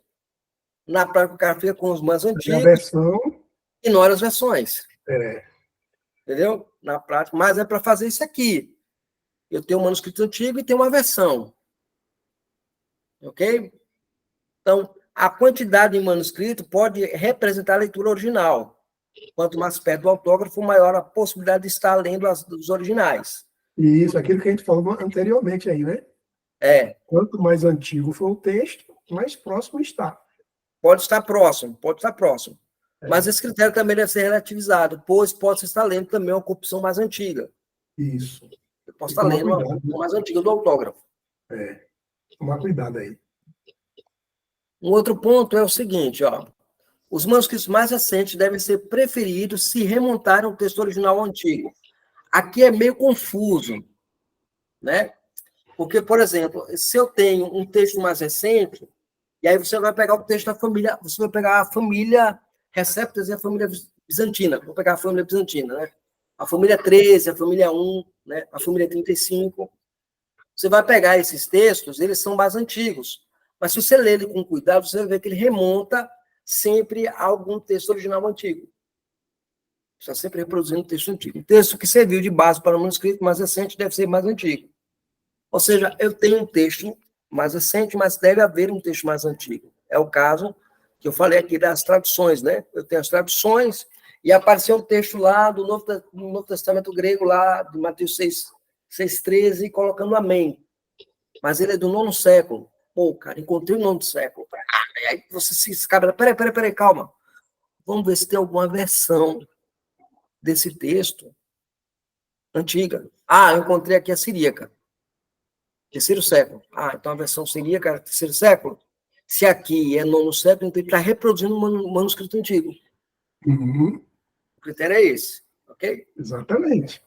S1: Na prática, o cara fica com os mais antigos
S3: versão...
S1: e ignora as versões.
S3: É.
S1: Entendeu? Na prática. Mas é para fazer isso aqui. Eu tenho um manuscrito antigo e tenho uma versão. Ok? Então, a quantidade de manuscrito pode representar a leitura original. Quanto mais perto do autógrafo, maior a possibilidade de estar lendo dos originais.
S3: Isso, aquilo que a gente falou anteriormente aí, né?
S1: É.
S3: Quanto mais antigo for o texto, mais próximo está.
S1: Pode estar próximo. É. Mas esse critério também deve ser relativizado, pois pode estar lendo também uma corrupção mais antiga.
S3: Isso.
S1: Eu posso estar lendo uma corrupção mais antiga do autógrafo.
S3: É. Tomar cuidado aí.
S1: Um outro ponto é o seguinte, ó. Os manuscritos mais recentes devem ser preferidos se remontarem ao texto original antigo. Aqui é meio confuso, né? Porque, por exemplo, se eu tenho um texto mais recente, e aí você vai pegar o texto da família, você vai pegar a família Receptas e a família bizantina. Vou pegar a família bizantina, né? A família 13, a família 1, né? A família 35. Você vai pegar esses textos, eles são mais antigos. Mas se você ler ele com cuidado, você vai ver que ele remonta sempre a algum texto original antigo. Está sempre reproduzindo um texto antigo. O texto que serviu de base para o manuscrito mais recente deve ser mais antigo. Ou seja, eu tenho um texto mais recente, mas deve haver um texto mais antigo. É o caso que eu falei aqui das traduções, né? Eu tenho as traduções e apareceu um texto lá do Novo Testamento grego, lá de Mateus 6,13, colocando amém. Mas ele é do 9º século. Pô, cara, encontrei o 9º século. Aí você se escabra. Peraí, calma. Vamos ver se tem alguma versão desse texto antiga. Ah, eu encontrei aqui a siríaca. 3º século. Ah, então a versão siríaca, 3º século. Se aqui é 9º século, então ele está reproduzindo um manuscrito antigo.
S3: Uhum.
S1: O critério é esse, ok?
S3: Exatamente.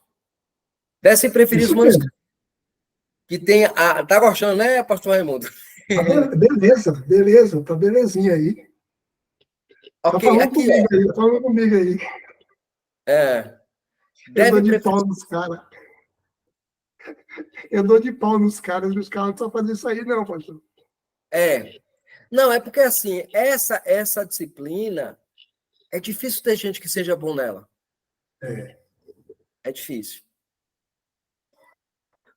S1: Devem preferir os manuscritos que tem a... Tá gostando, né, pastor Raimundo?
S3: Beleza, tá belezinha aí.
S1: Ok,
S3: tá
S1: aqui
S3: falando comigo aí.
S1: É.
S3: Eu dou de pau nos caras. Eu dou de pau nos caras, e os caras não só fazem isso aí, não, pastor.
S1: É. Não, é porque, assim, essa disciplina, é difícil ter gente que seja bom nela. É difícil.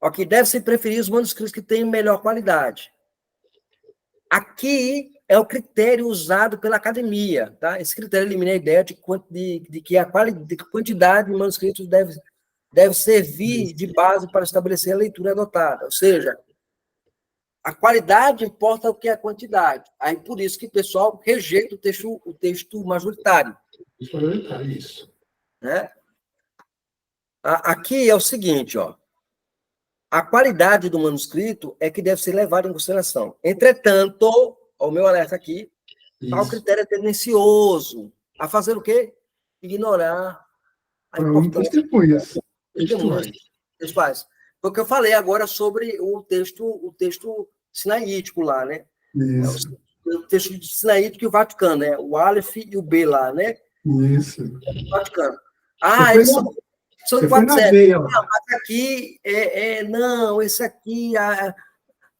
S1: Ok, deve-se preferir os manuscritos que têm melhor qualidade. Aqui é o critério usado pela academia, tá? Esse critério elimina a ideia de que a quantidade de manuscritos deve servir de base para estabelecer a leitura adotada. Ou seja, a qualidade importa o que é a quantidade. Aí, por isso que o pessoal rejeita o texto majoritário.
S3: Isso.
S1: Né? Aqui é o seguinte, ó. A qualidade do manuscrito é que deve ser levada em consideração. Entretanto, o meu alerta aqui, tal critério é tendencioso a fazer o quê? Ignorar a importância dos testemunhas. Foi o que eu falei agora sobre o texto sinaítico lá, né?
S3: Isso.
S1: O texto sinaítico e o Vaticano, né? O Aleph e o B lá, né?
S3: Isso.
S1: O Vaticano. Ah, eles são de 4 séculos. Mas aqui, não, esse aqui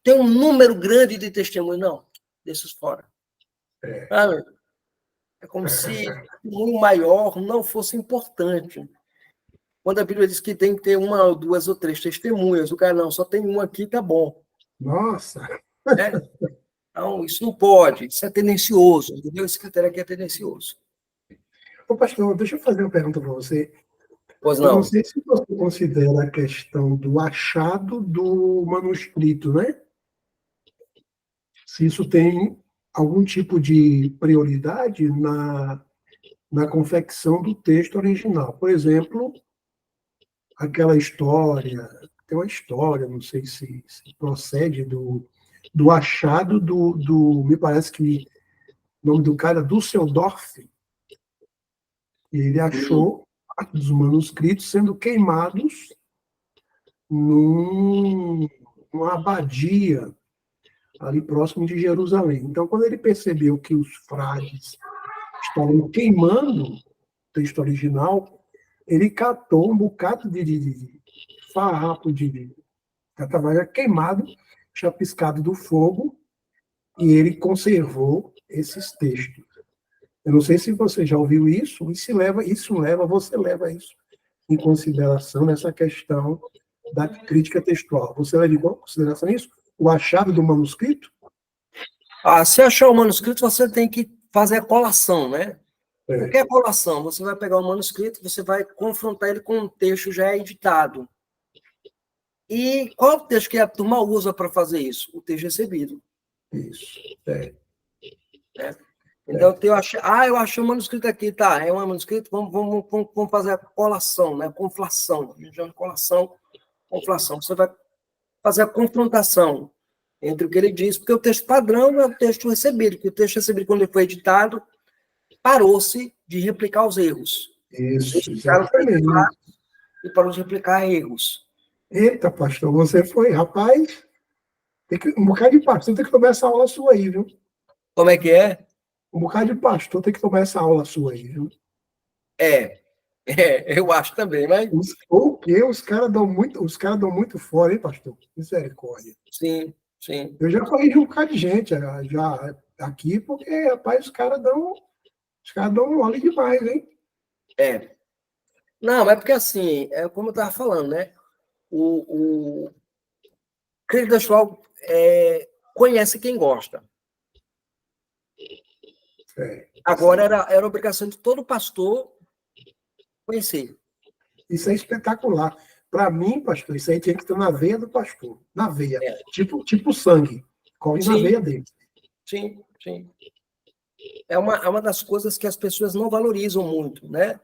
S1: tem um número grande de testemunhos. Não, desses fora. Sabe? É como se um maior não fosse importante. Quando a Bíblia diz que tem que ter uma, ou duas ou três testemunhas, o cara, não, só tem um aqui, tá bom.
S3: Nossa!
S1: Então, isso não pode, isso é tendencioso, entendeu? Esse critério aqui é tendencioso.
S3: Ô, pastor, deixa eu fazer uma pergunta para você.
S1: Pois
S3: Eu
S1: não.
S3: não sei se você considera a questão do achado do manuscrito, né? Se isso tem algum tipo de prioridade na confecção do texto original. Por exemplo, aquela história, tem uma história, não sei se procede do achado me parece que o nome do cara é Düsseldorf, e ele achou parte dos manuscritos sendo queimados numa abadia ali próximo de Jerusalém. Então, quando ele percebeu que os frades estavam queimando o texto original, ele catou um bocado de farrapo de catavasca queimado, chapiscado do fogo, e ele conservou esses textos. Eu não sei se você já ouviu isso, e você leva isso em consideração nessa questão da crítica textual. Você leva em consideração isso? O achado do manuscrito?
S1: Se achar o manuscrito, você tem que fazer a colação, né? O que é colação? Você vai pegar o manuscrito, você vai confrontar ele com um texto já editado. E qual é o texto que a turma usa para fazer isso? O texto recebido.
S3: Isso.
S1: Então, eu achei o manuscrito aqui, tá? É um manuscrito, vamos fazer a colação, né? Conflação. A gente chama de colação, conflação. Você vai fazer a confrontação entre o que ele diz, porque o texto padrão é o texto recebido, porque o texto recebido, quando ele foi editado, parou-se de replicar os erros.
S3: Isso, exatamente.
S1: E parou de replicar erros.
S3: Eita, pastor, você foi, rapaz, um bocado de pastor tem que tomar essa aula sua aí, viu?
S1: Como é que é?
S3: Um bocado de pastor tem que tomar essa aula sua aí, viu?
S1: Eu acho também, mas...
S3: Os caras dão muito fora, hein, pastor? Misericórdia.
S1: Sim, sim.
S3: Eu já corrigi um bocado de gente já aqui, porque, rapaz, os caras dão mole demais, hein?
S1: Não, mas porque assim, é como eu estava falando, né? O crítico textual conhece quem gosta. Agora era obrigação de todo pastor conhecer.
S3: Isso é espetacular. Para mim, pastor, isso aí tinha que estar na veia do pastor. Na veia. Tipo sangue. Corre na veia dele.
S1: Sim, sim. É uma das coisas que as pessoas não valorizam muito, né?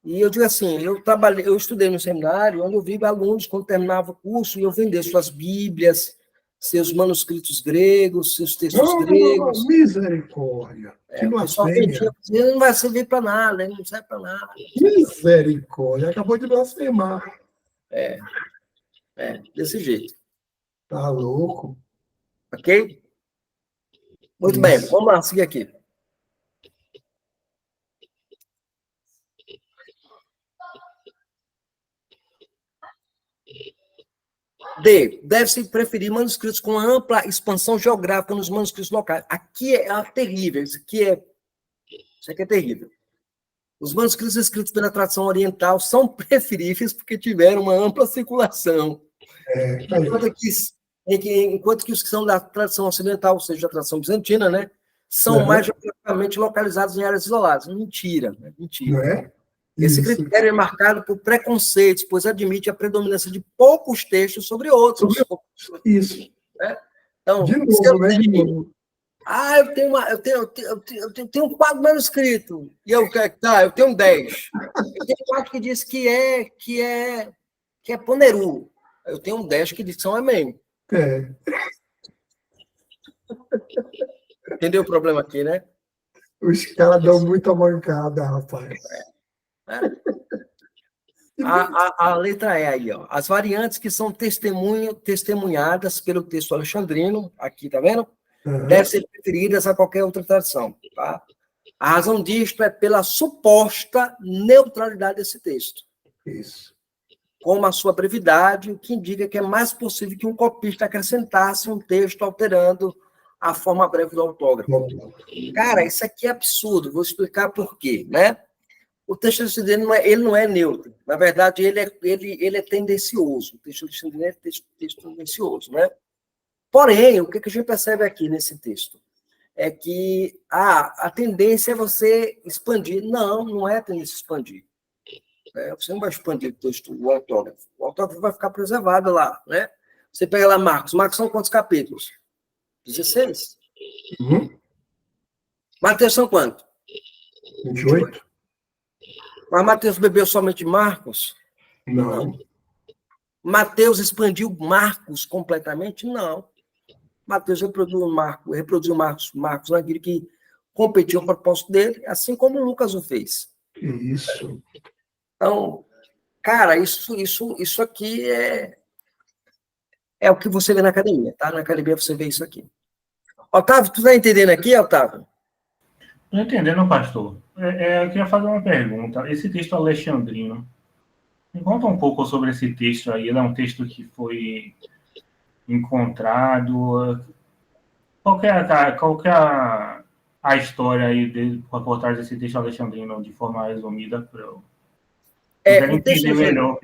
S1: E eu digo assim, eu estudei no seminário, onde eu vi alunos, quando terminava o curso, iam vender suas bíblias, seus manuscritos gregos, seus textos gregos.
S3: Misericórdia. Que
S1: O pessoal
S3: blasfêmia.
S1: vendia, não vai servir para nada, não serve para nada.
S3: Misericórdia. Acabou de blasfemar.
S1: Desse jeito.
S3: Tá louco.
S1: Ok? Muito
S3: Isso.
S1: bem, vamos lá, seguir aqui. D. Deve-se preferir manuscritos com ampla expansão geográfica nos manuscritos locais. Aqui é terrível, isso aqui é terrível. Os manuscritos escritos pela tradição oriental são preferíveis porque tiveram uma ampla circulação. Enquanto que os que são da tradição ocidental, ou seja, da tradição bizantina, né, são mais geograficamente localizados em áreas isoladas. Mentira, né? Mentira.
S3: Não é?
S1: Esse critério é marcado por preconceitos, pois admite a predominância de poucos textos sobre outros.
S3: Isso.
S1: Então,
S3: de novo, né? De novo.
S1: Eu tenho 4 manuscritos. E eu tenho 10. Eu tenho 4 que diz que é Poneru. Eu tenho 10 que diz que são Amém. Entendeu o problema aqui, né?
S3: Os caras dão muita mancada, rapaz.
S1: A letra E aí, ó. As variantes que são testemunhadas pelo texto alexandrino, aqui, tá vendo? Devem ser preferidas a qualquer outra tradição, tá? A razão disto é pela suposta neutralidade desse texto.
S3: Isso.
S1: como a sua brevidade, o que indica que é mais possível que um copista acrescentasse um texto alterando a forma breve do autógrafo. Cara, isso aqui é absurdo, vou explicar por quê, né? O texto alexandrino ele não é neutro, na verdade, ele é tendencioso, o texto alexandrino é texto tendencioso, né? Porém, o que a gente percebe aqui nesse texto? É que a tendência é você expandir. Não é a tendência expandir. Você não vai expandir o texto, o autógrafo. O autógrafo vai ficar preservado lá, né? Você pega lá Marcos. Marcos são quantos capítulos? 16. Mateus são quantos?
S3: 28.
S1: Mas Mateus bebeu somente Marcos?
S3: Não.
S1: Mateus expandiu Marcos completamente? Não. Mateus reproduziu Marcos naquilo que competiu ao propósito dele, assim como Lucas o fez.
S3: Isso.
S1: Então, cara, isso aqui é o que você vê na academia, tá? Na academia você vê isso aqui. Otávio, tu tá entendendo aqui, Otávio?
S2: Estou entendendo, pastor. Eu queria fazer uma pergunta. Esse texto alexandrino, me conta um pouco sobre esse texto aí. Ele é um texto que foi encontrado. Qual que é a história aí por trás desse texto alexandrino, de forma resumida, para eu entender melhor?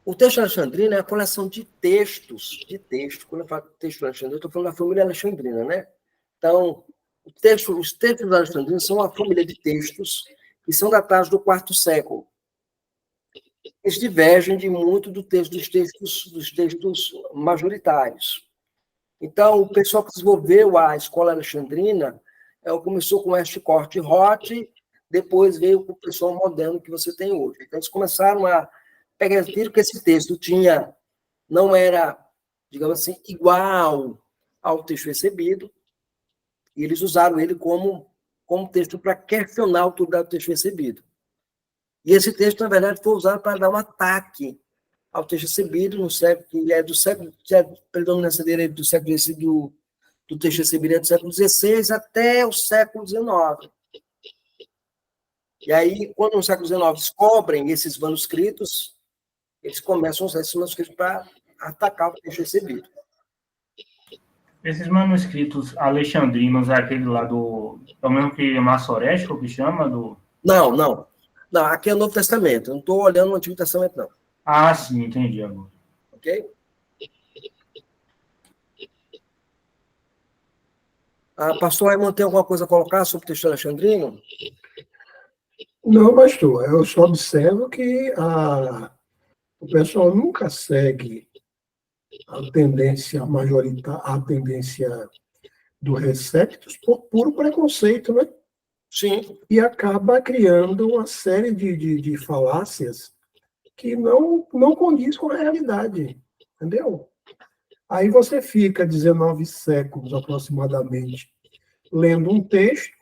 S1: O texto alexandrino é a coleção de textos. Quando eu falo texto alexandrino, eu estou falando da família alexandrina, né? Então, os textos alexandrinos são uma família de textos que são datados do quarto século. Eles divergem de muito dos textos majoritários. Então, o pessoal que desenvolveu a escola alexandrina começou com Westcott e Roth, depois veio com o pessoal moderno que você tem hoje. Então, eles começaram a pegar, viram que esse texto não era, digamos assim, igual ao texto recebido, e eles usaram ele como texto para questionar a autoridade do texto recebido. E esse texto, na verdade, foi usado para dar um ataque ao texto recebido, no século, que é do século, a predominância dele é do século do texto recebido é do século XVI até o século XIX. E aí, quando no século XIX descobrem esses manuscritos, eles começam a usar esses manuscritos para atacar o texto recebido.
S2: Esses manuscritos alexandrinos é aquele lá do... É o mesmo que Massorético, que chama?
S1: Não. Não, aqui é o Novo Testamento. Eu não estou olhando o Antigo Testamento, não.
S2: Ah, sim, entendi agora.
S1: Ok? Pastor Raimundo, tem alguma coisa a colocar sobre o texto alexandrino?
S3: Não, pastor. Eu só observo que o pessoal nunca segue a tendência majoritária, a tendência do Receptus por puro preconceito, né?
S1: Sim.
S3: E acaba criando uma série de falácias que não condiz com a realidade, entendeu? Aí você fica 19 séculos aproximadamente lendo um texto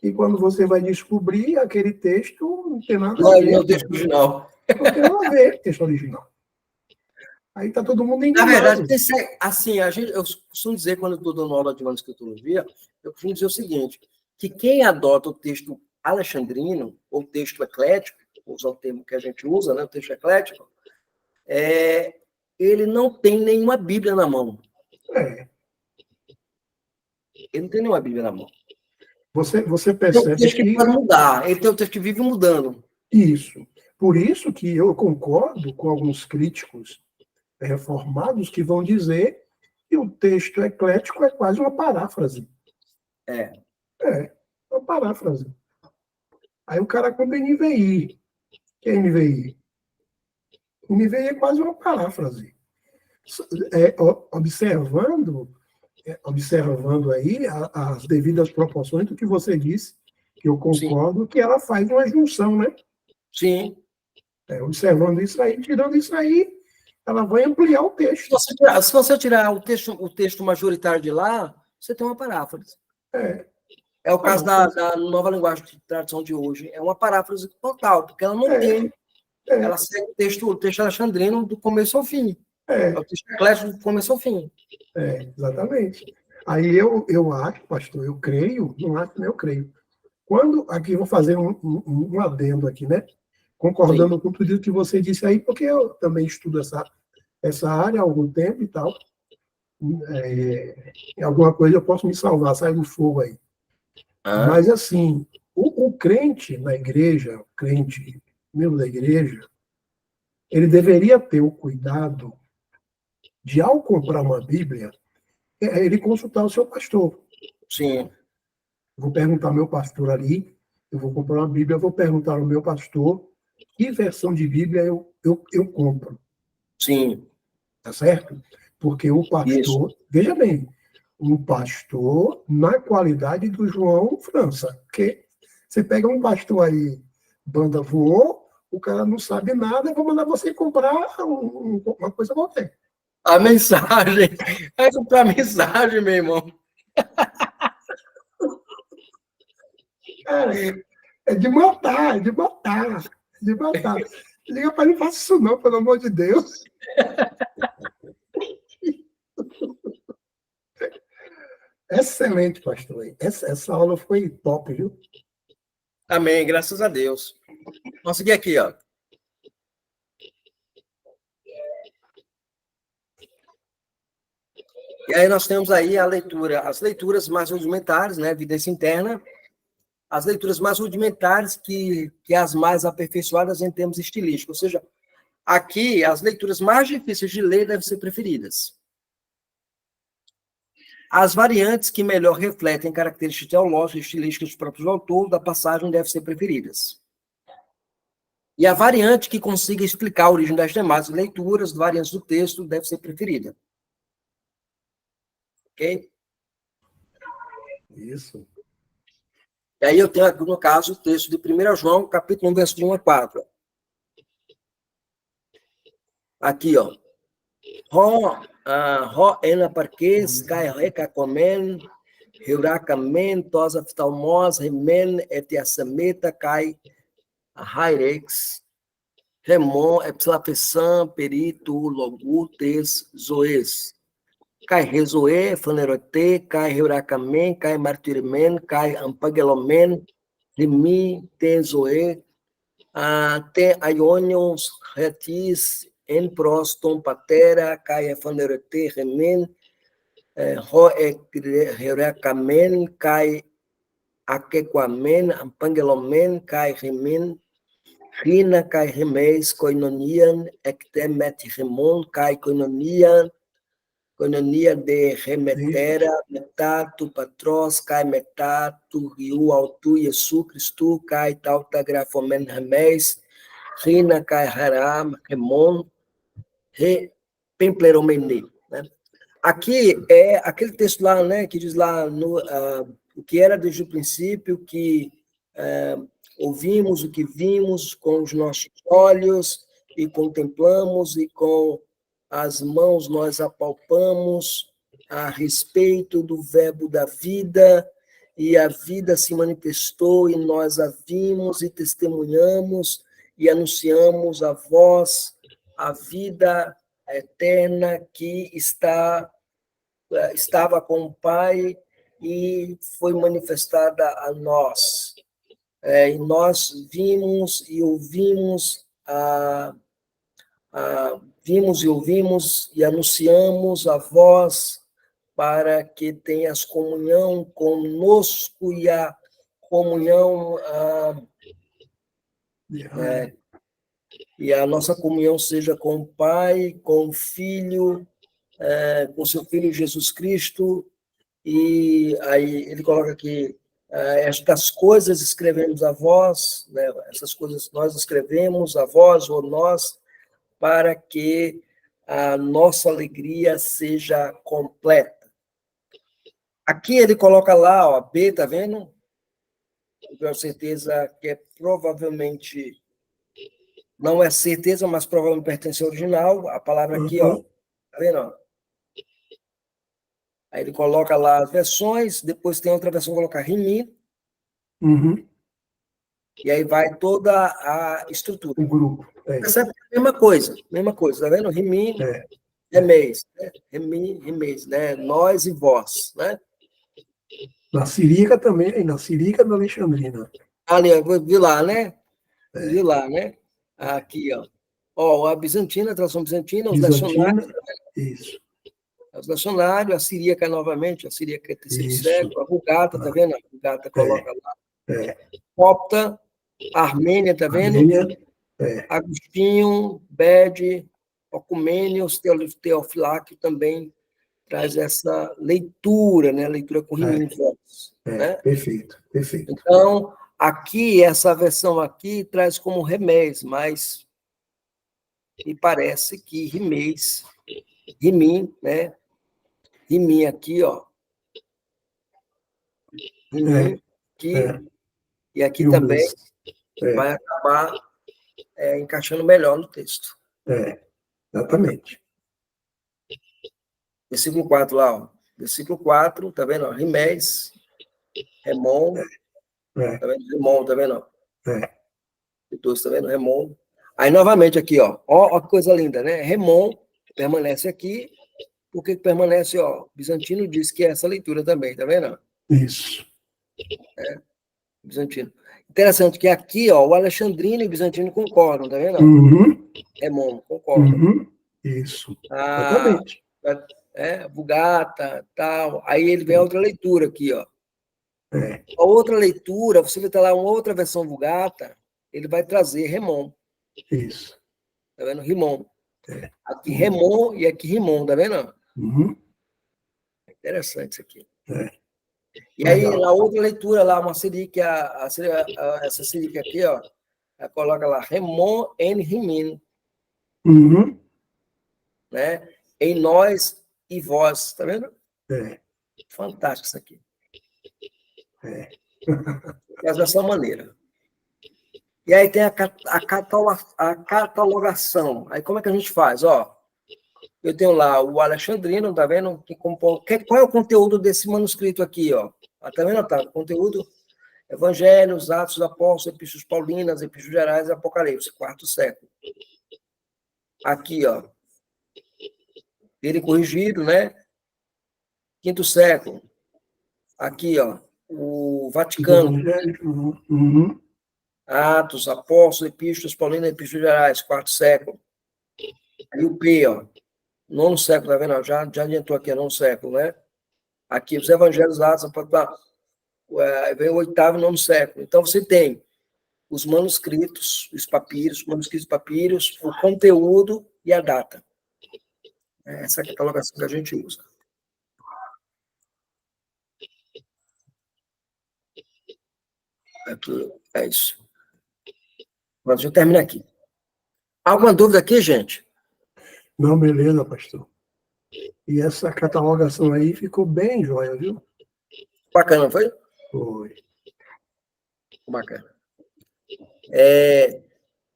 S3: e quando você vai descobrir aquele texto não tem nada a ver.
S1: Não é o texto original.
S3: Não tem nada a ver com o texto original. Aí está todo mundo enganado.
S1: Na verdade, assim, eu costumo dizer, quando eu estou dando aula de manuscritologia, eu costumo dizer o seguinte, que quem adota o texto alexandrino, ou texto eclético, vou usar o termo que a gente usa, né, o texto eclético, ele não tem nenhuma Bíblia na mão. Ele não tem nenhuma Bíblia na mão.
S3: Você percebe
S1: tem um texto que pode mudar, ele tem um texto que vive mudando.
S3: Isso. Por isso que eu concordo com alguns críticos reformados que vão dizer que o texto eclético é quase uma paráfrase. É uma paráfrase. Aí o cara compra NVI. Que é NVI? NVI é quase uma paráfrase. Observando aí as devidas proporções do que você disse, que eu concordo, que ela faz uma junção, né?
S1: Sim.
S3: Observando isso aí, tirando isso aí, ela vai ampliar o texto.
S1: Se você tirar o texto majoritário de lá, você tem uma paráfrase. É o caso da nova linguagem de tradução de hoje. É uma paráfrase total, porque ela não tem. Ela segue o texto alexandrino do começo ao fim. É o texto eclético do começo ao fim.
S3: Exatamente. Aí eu acho, pastor, eu creio, não acho, nem eu creio. Aqui eu vou fazer um adendo aqui, né? concordando com tudo que você disse aí, porque eu também estudo essa área há algum tempo e tal. Em alguma coisa eu posso me salvar, sair do fogo aí. Mas, assim, o crente na igreja, o crente membro da igreja, ele deveria ter o cuidado de, ao comprar uma Bíblia, ele consultar o seu pastor.
S1: Sim.
S3: Vou perguntar ao meu pastor ali, eu vou comprar uma Bíblia, eu vou perguntar ao meu pastor que versão de Bíblia eu compro.
S1: Sim.
S3: Tá certo? Porque o pastor, veja bem, um pastor na qualidade do João França. Porque você pega um pastor aí, banda voou, o cara não sabe nada, eu vou mandar você comprar uma coisa qualquer.
S1: A mensagem. É comprar a mensagem, meu irmão.
S3: Cara, é de matar, é de matar, é de matar. Liga para ele, não faça isso não, pelo amor de Deus. Excelente, pastor. Essa aula foi top, viu?
S1: Amém, graças a Deus. Vamos seguir aqui, ó. E aí nós temos aí a leitura, as leituras mais rudimentares, né? Evidência interna. As leituras mais rudimentares que as mais aperfeiçoadas em termos estilísticos. Ou seja, aqui as leituras mais difíceis de ler devem ser preferidas. As variantes que melhor refletem características teológicas e estilísticas dos próprios autores da passagem devem ser preferidas. E a variante que consiga explicar a origem das demais leituras, variantes do texto, deve ser preferida. Ok?
S3: Isso.
S1: E aí eu tenho aqui, no caso, o texto de 1 João, capítulo 1, verso de 1 a 4. Aqui, ó. Ho ena parques, kai rekakomen, Hurakamen, tosa ftalmos, remen, etiasameta, kai hairex, remon, epsilapesam, perito, logutes, zoes. Kai rezoe, fanerote, kai hurakamen, kai martirimen, kai ampagelomen, rimi, tenzoe, te aionios, retis, en proston, patera, kai fanerote, remen, ho hurakamen, kai akequamen, ampangelomen, kai remin, rina, kai remes, koinonian, ectemet remon, kai koinonian, koinonia de remetera, metatu, patros, kai metatu, riu, autu, Jesu, Cristu, kai tauta, grafomen, remes, rina, kai haram, remon, re, pempleromene, né? Aqui é aquele texto lá, né, que diz lá o que era desde o princípio, que ouvimos, o que vimos com os nossos olhos e contemplamos e com as mãos nós apalpamos a respeito do verbo da vida, e a vida se manifestou e nós a vimos e testemunhamos e anunciamos a vós a vida eterna que estava com o Pai e foi manifestada a nós. E nós vimos e ouvimos, vimos e ouvimos e anunciamos a vós para que tenhas comunhão conosco e a comunhão e a nossa comunhão seja com o Pai, com o Filho, com seu Filho Jesus Cristo. E aí ele coloca aqui, estas coisas escrevemos a vós, né? Essas coisas nós escrevemos a vós ou nós, para que a nossa alegria seja completa. Aqui ele coloca lá, ó, B, tá vendo? Eu tenho certeza que é provavelmente, não é certeza, mas provavelmente pertence ao original, a palavra aqui, ó, tá vendo? Ó? Aí ele coloca lá as versões, depois tem outra versão que coloca rimi, e aí vai toda a estrutura.
S3: O grupo.
S1: Essa é a mesma coisa, tá vendo? Rimi, remeis, né? Rimi, remeis, né? Nós e vós, né?
S3: Na Síriaca também, na Síriaca da Alexandrina.
S1: Ali, vi lá, né? Vi lá, né? Aqui, ó. Ó, a bizantina, a tradução bizantina, os
S3: Bizantina,
S1: lecionários,
S3: isso,
S1: os lecionários, a siríaca novamente, a siríaca é terceiro
S3: isso.
S1: século, a Vulgata, tá vendo? A Vulgata coloca lá.
S3: É.
S1: Copta, Armênia, tá vendo?
S3: Armênia,
S1: Agostinho, Bede, Ocumênios, Teofiláquio também traz essa leitura, né? Leitura com rimim fortes, né?
S3: perfeito, perfeito.
S1: Então, aqui, essa versão aqui traz como remés, mas me parece que rimês, rimim, né? Rimim aqui, ó. Rimim aqui, e aqui também vai acabar encaixando melhor no texto.
S3: Exatamente.
S1: Versículo 4 lá, ó. Versículo 4, tá vendo? Rimés, Remon, tá vendo? Remon, tá vendo? Dois, tá vendo? Remon. Aí, novamente, aqui, ó. Ó que coisa linda, né? Remon permanece aqui, porque permanece, ó. Bizantino diz que é essa leitura também, tá vendo?
S3: Isso.
S1: Bizantino. Interessante que aqui, ó, o alexandrino e o bizantino concordam, tá vendo?
S3: Uhum.
S1: Remon, concordam.
S3: Uhum. Isso. Exatamente.
S1: Vulgata, tal. Aí ele vem a outra leitura aqui, ó.
S3: É.
S1: A outra leitura, você vai ter lá uma outra versão Vulgata, ele vai trazer Remon.
S3: Isso.
S1: Tá vendo? Rimon.
S3: É.
S1: Aqui Remon e aqui Rimon, tá vendo?
S3: Uhum.
S1: Interessante isso aqui.
S3: É.
S1: E aí,
S3: Legal.
S1: na outra leitura lá, uma sírica, essa sírica aqui, ó, ela coloca lá, Remon en Rimin,
S3: Uhum.
S1: né? Em nós e vós, tá vendo?
S3: É.
S1: Fantástico isso aqui.
S3: É.
S1: Mas dessa maneira. E aí tem a catalogação. Aí como é que a gente faz? Ó, eu tenho lá o alexandrino, tá vendo? Qual é o conteúdo desse manuscrito aqui, ó? Tá vendo, Otávio? Conteúdo: Evangelhos, Atos dos Apóstolos, Epístolas Paulinas, Epístolas Gerais e Apocalipse, quarto século. Aqui, ó. Ele corrigido, né? Quinto século. Aqui, ó. O Vaticano.
S3: Uhum.
S1: Atos, Apóstolos, Epístolas Paulinas, Epístolas Gerais, quarto século. Aí o P, ó. Nono século, tá vendo? Já adiantou aqui, nono século, né? Aqui, os Evangelhos, Atos, vem o oitavo e nono século. Então, você tem os manuscritos, os papiros, o conteúdo e a data. Essa é a catalogação que a gente usa. Aqui, é isso. Pronto, já termina aqui. Alguma dúvida aqui, gente?
S3: Não, beleza, pastor. E essa catalogação aí ficou bem joia, viu?
S1: Bacana, não foi?
S3: Foi.
S1: Bacana.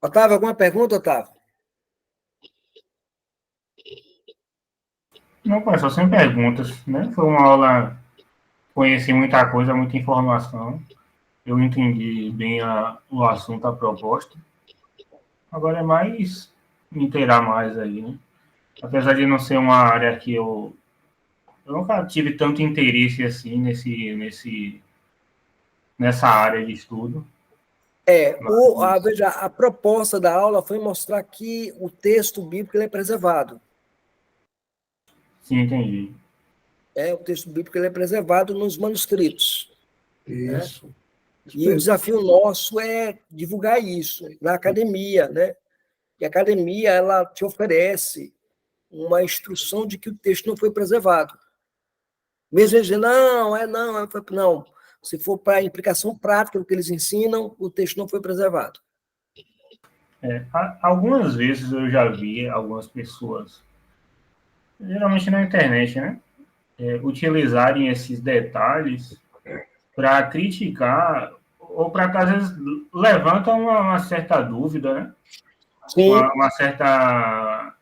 S1: Otávio, alguma pergunta, Otávio?
S2: Não, professor, sem perguntas, né? Foi uma aula, conheci muita coisa, muita informação. Eu entendi bem o assunto, a proposta. Agora é mais me inteirar mais aí, né? Apesar de não ser uma área que eu nunca tive tanto interesse assim nessa área de estudo.
S1: Veja, a proposta da aula foi mostrar que o texto bíblico ele é preservado.
S2: Sim, entendi.
S1: O texto bíblico ele é preservado nos manuscritos.
S3: Isso.
S1: Né? E o desafio nosso é divulgar isso na academia, né? E a academia ela te oferece uma instrução de que o texto não foi preservado. Mesmo eles dizendo, não. Se for para a implicação prática do que eles ensinam, o texto não foi preservado.
S2: Algumas vezes eu já vi algumas pessoas, geralmente na internet, né? Utilizarem esses detalhes para criticar ou para que às vezes levanta uma certa dúvida, né?
S1: Sim.
S2: Uma certa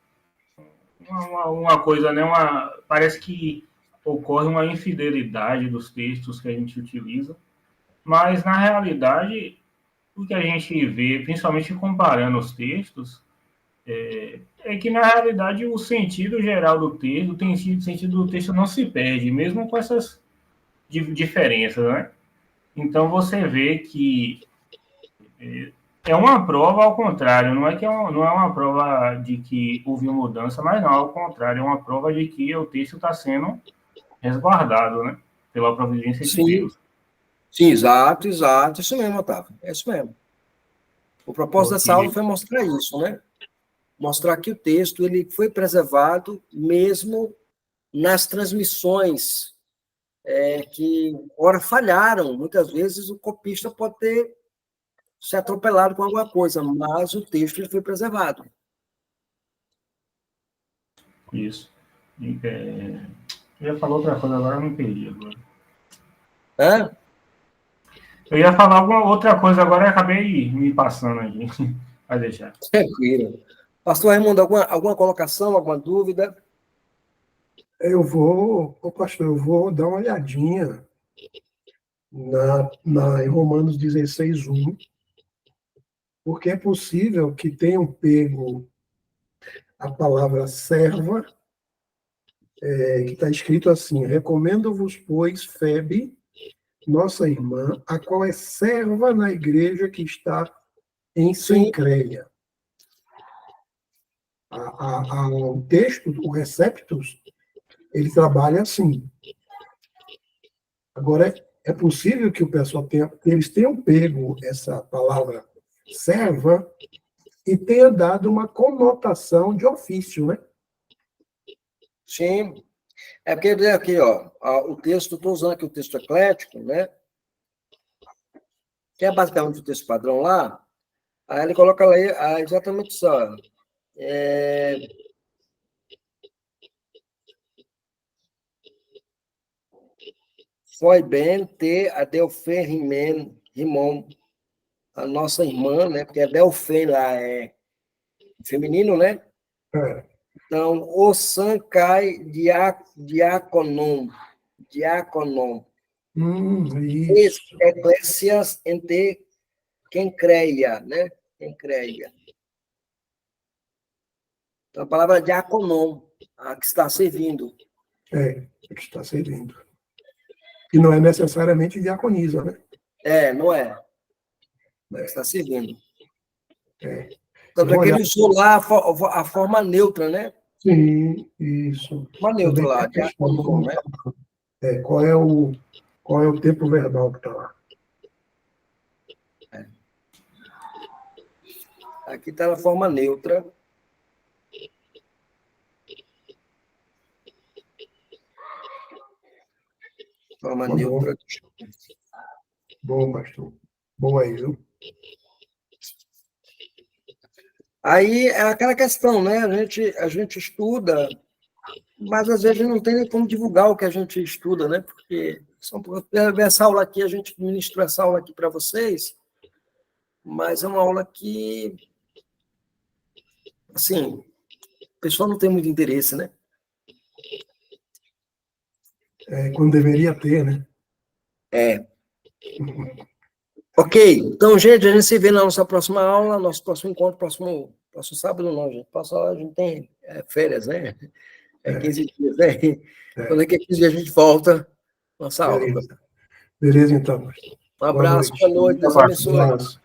S2: uma coisa, né? Parece que ocorre uma infidelidade dos textos que a gente utiliza, mas na realidade o que a gente vê, principalmente comparando os textos, é que na realidade o sentido geral do texto, o sentido do texto não se perde, mesmo com essas diferenças, né? Então você vê que É uma prova ao contrário, não é que não é uma prova de que houve mudança, mas não, ao contrário, é uma prova de que o texto está sendo resguardado, né? Pela providência de
S1: Sim,
S2: Deus.
S1: sim, exato, exato. Isso mesmo, Otávio. É isso mesmo. O propósito dessa aula foi mostrar isso, né? Mostrar que o texto ele foi preservado mesmo nas transmissões que, ora, falharam. Muitas vezes o copista pode ter se atropelado com alguma coisa, mas o texto ele foi preservado.
S2: Isso. Eu ia falar outra coisa, agora eu me perdi. Agora.
S1: Hã?
S2: Eu ia falar alguma outra coisa, agora eu acabei me passando aqui. Vai deixar.
S1: Tranquilo. Pastor Raimundo, alguma colocação, alguma dúvida?
S3: Pastor, eu vou dar uma olhadinha em Romanos 16:1, porque é possível que tenham pego a palavra serva, que está escrito assim: recomendo-vos, pois, Febe, nossa irmã, a qual é serva na igreja que está em Cencreia. O texto, o Receptus, ele trabalha assim. Agora, é possível que o pessoal eles tenham pego essa palavra serva e tenha dado uma conotação de ofício, né?
S1: Sim. É porque aqui, ó, o texto, estou usando aqui o texto eclético, né? Que é basicamente o texto padrão lá. Aí ele coloca lá exatamente isso, ó. Foi bem ter a Delfim Rimon, a nossa irmã, né? Porque a Delfim lá é feminino, né?
S3: É.
S1: Então, o Sancai diaconon.
S3: Isso.
S1: Eclésias ente quem creia, né? Quem creia. Então, a palavra diaconon, a que está servindo.
S3: Que está servindo. E não é necessariamente diaconisa, né?
S1: Não é. Mas está servindo.
S3: Então,
S1: Tanto é que ele usou lá a forma neutra, né?
S3: Sim, isso.
S1: Uma neutra
S3: Também
S1: lá,
S3: tem a questão de
S1: diaconon,
S3: como
S1: né?
S3: qual é o tempo verbal que está lá.
S1: Aqui está na forma neutra. Forma neutra.
S3: Bom, pastor. Bom aí, viu?
S1: Aí é aquela questão, né? A gente estuda, mas às vezes não tem nem como divulgar o que a gente estuda, né? Porque essa aula aqui, a gente ministrou essa aula aqui para vocês, mas é uma aula que, assim, o pessoal não tem muito interesse, né?
S3: Quando deveria ter, né?
S1: Ok, então, gente, a gente se vê na nossa próxima aula, nosso próximo encontro, próximo sábado não, gente. Próximo a gente tem férias, né? 15 dias, né? Quando é que 15 dias a gente volta nossa aula.
S3: Beleza, então.
S1: Um abraço, boa noite, Deus
S3: Um
S1: abençoe.
S3: abraço.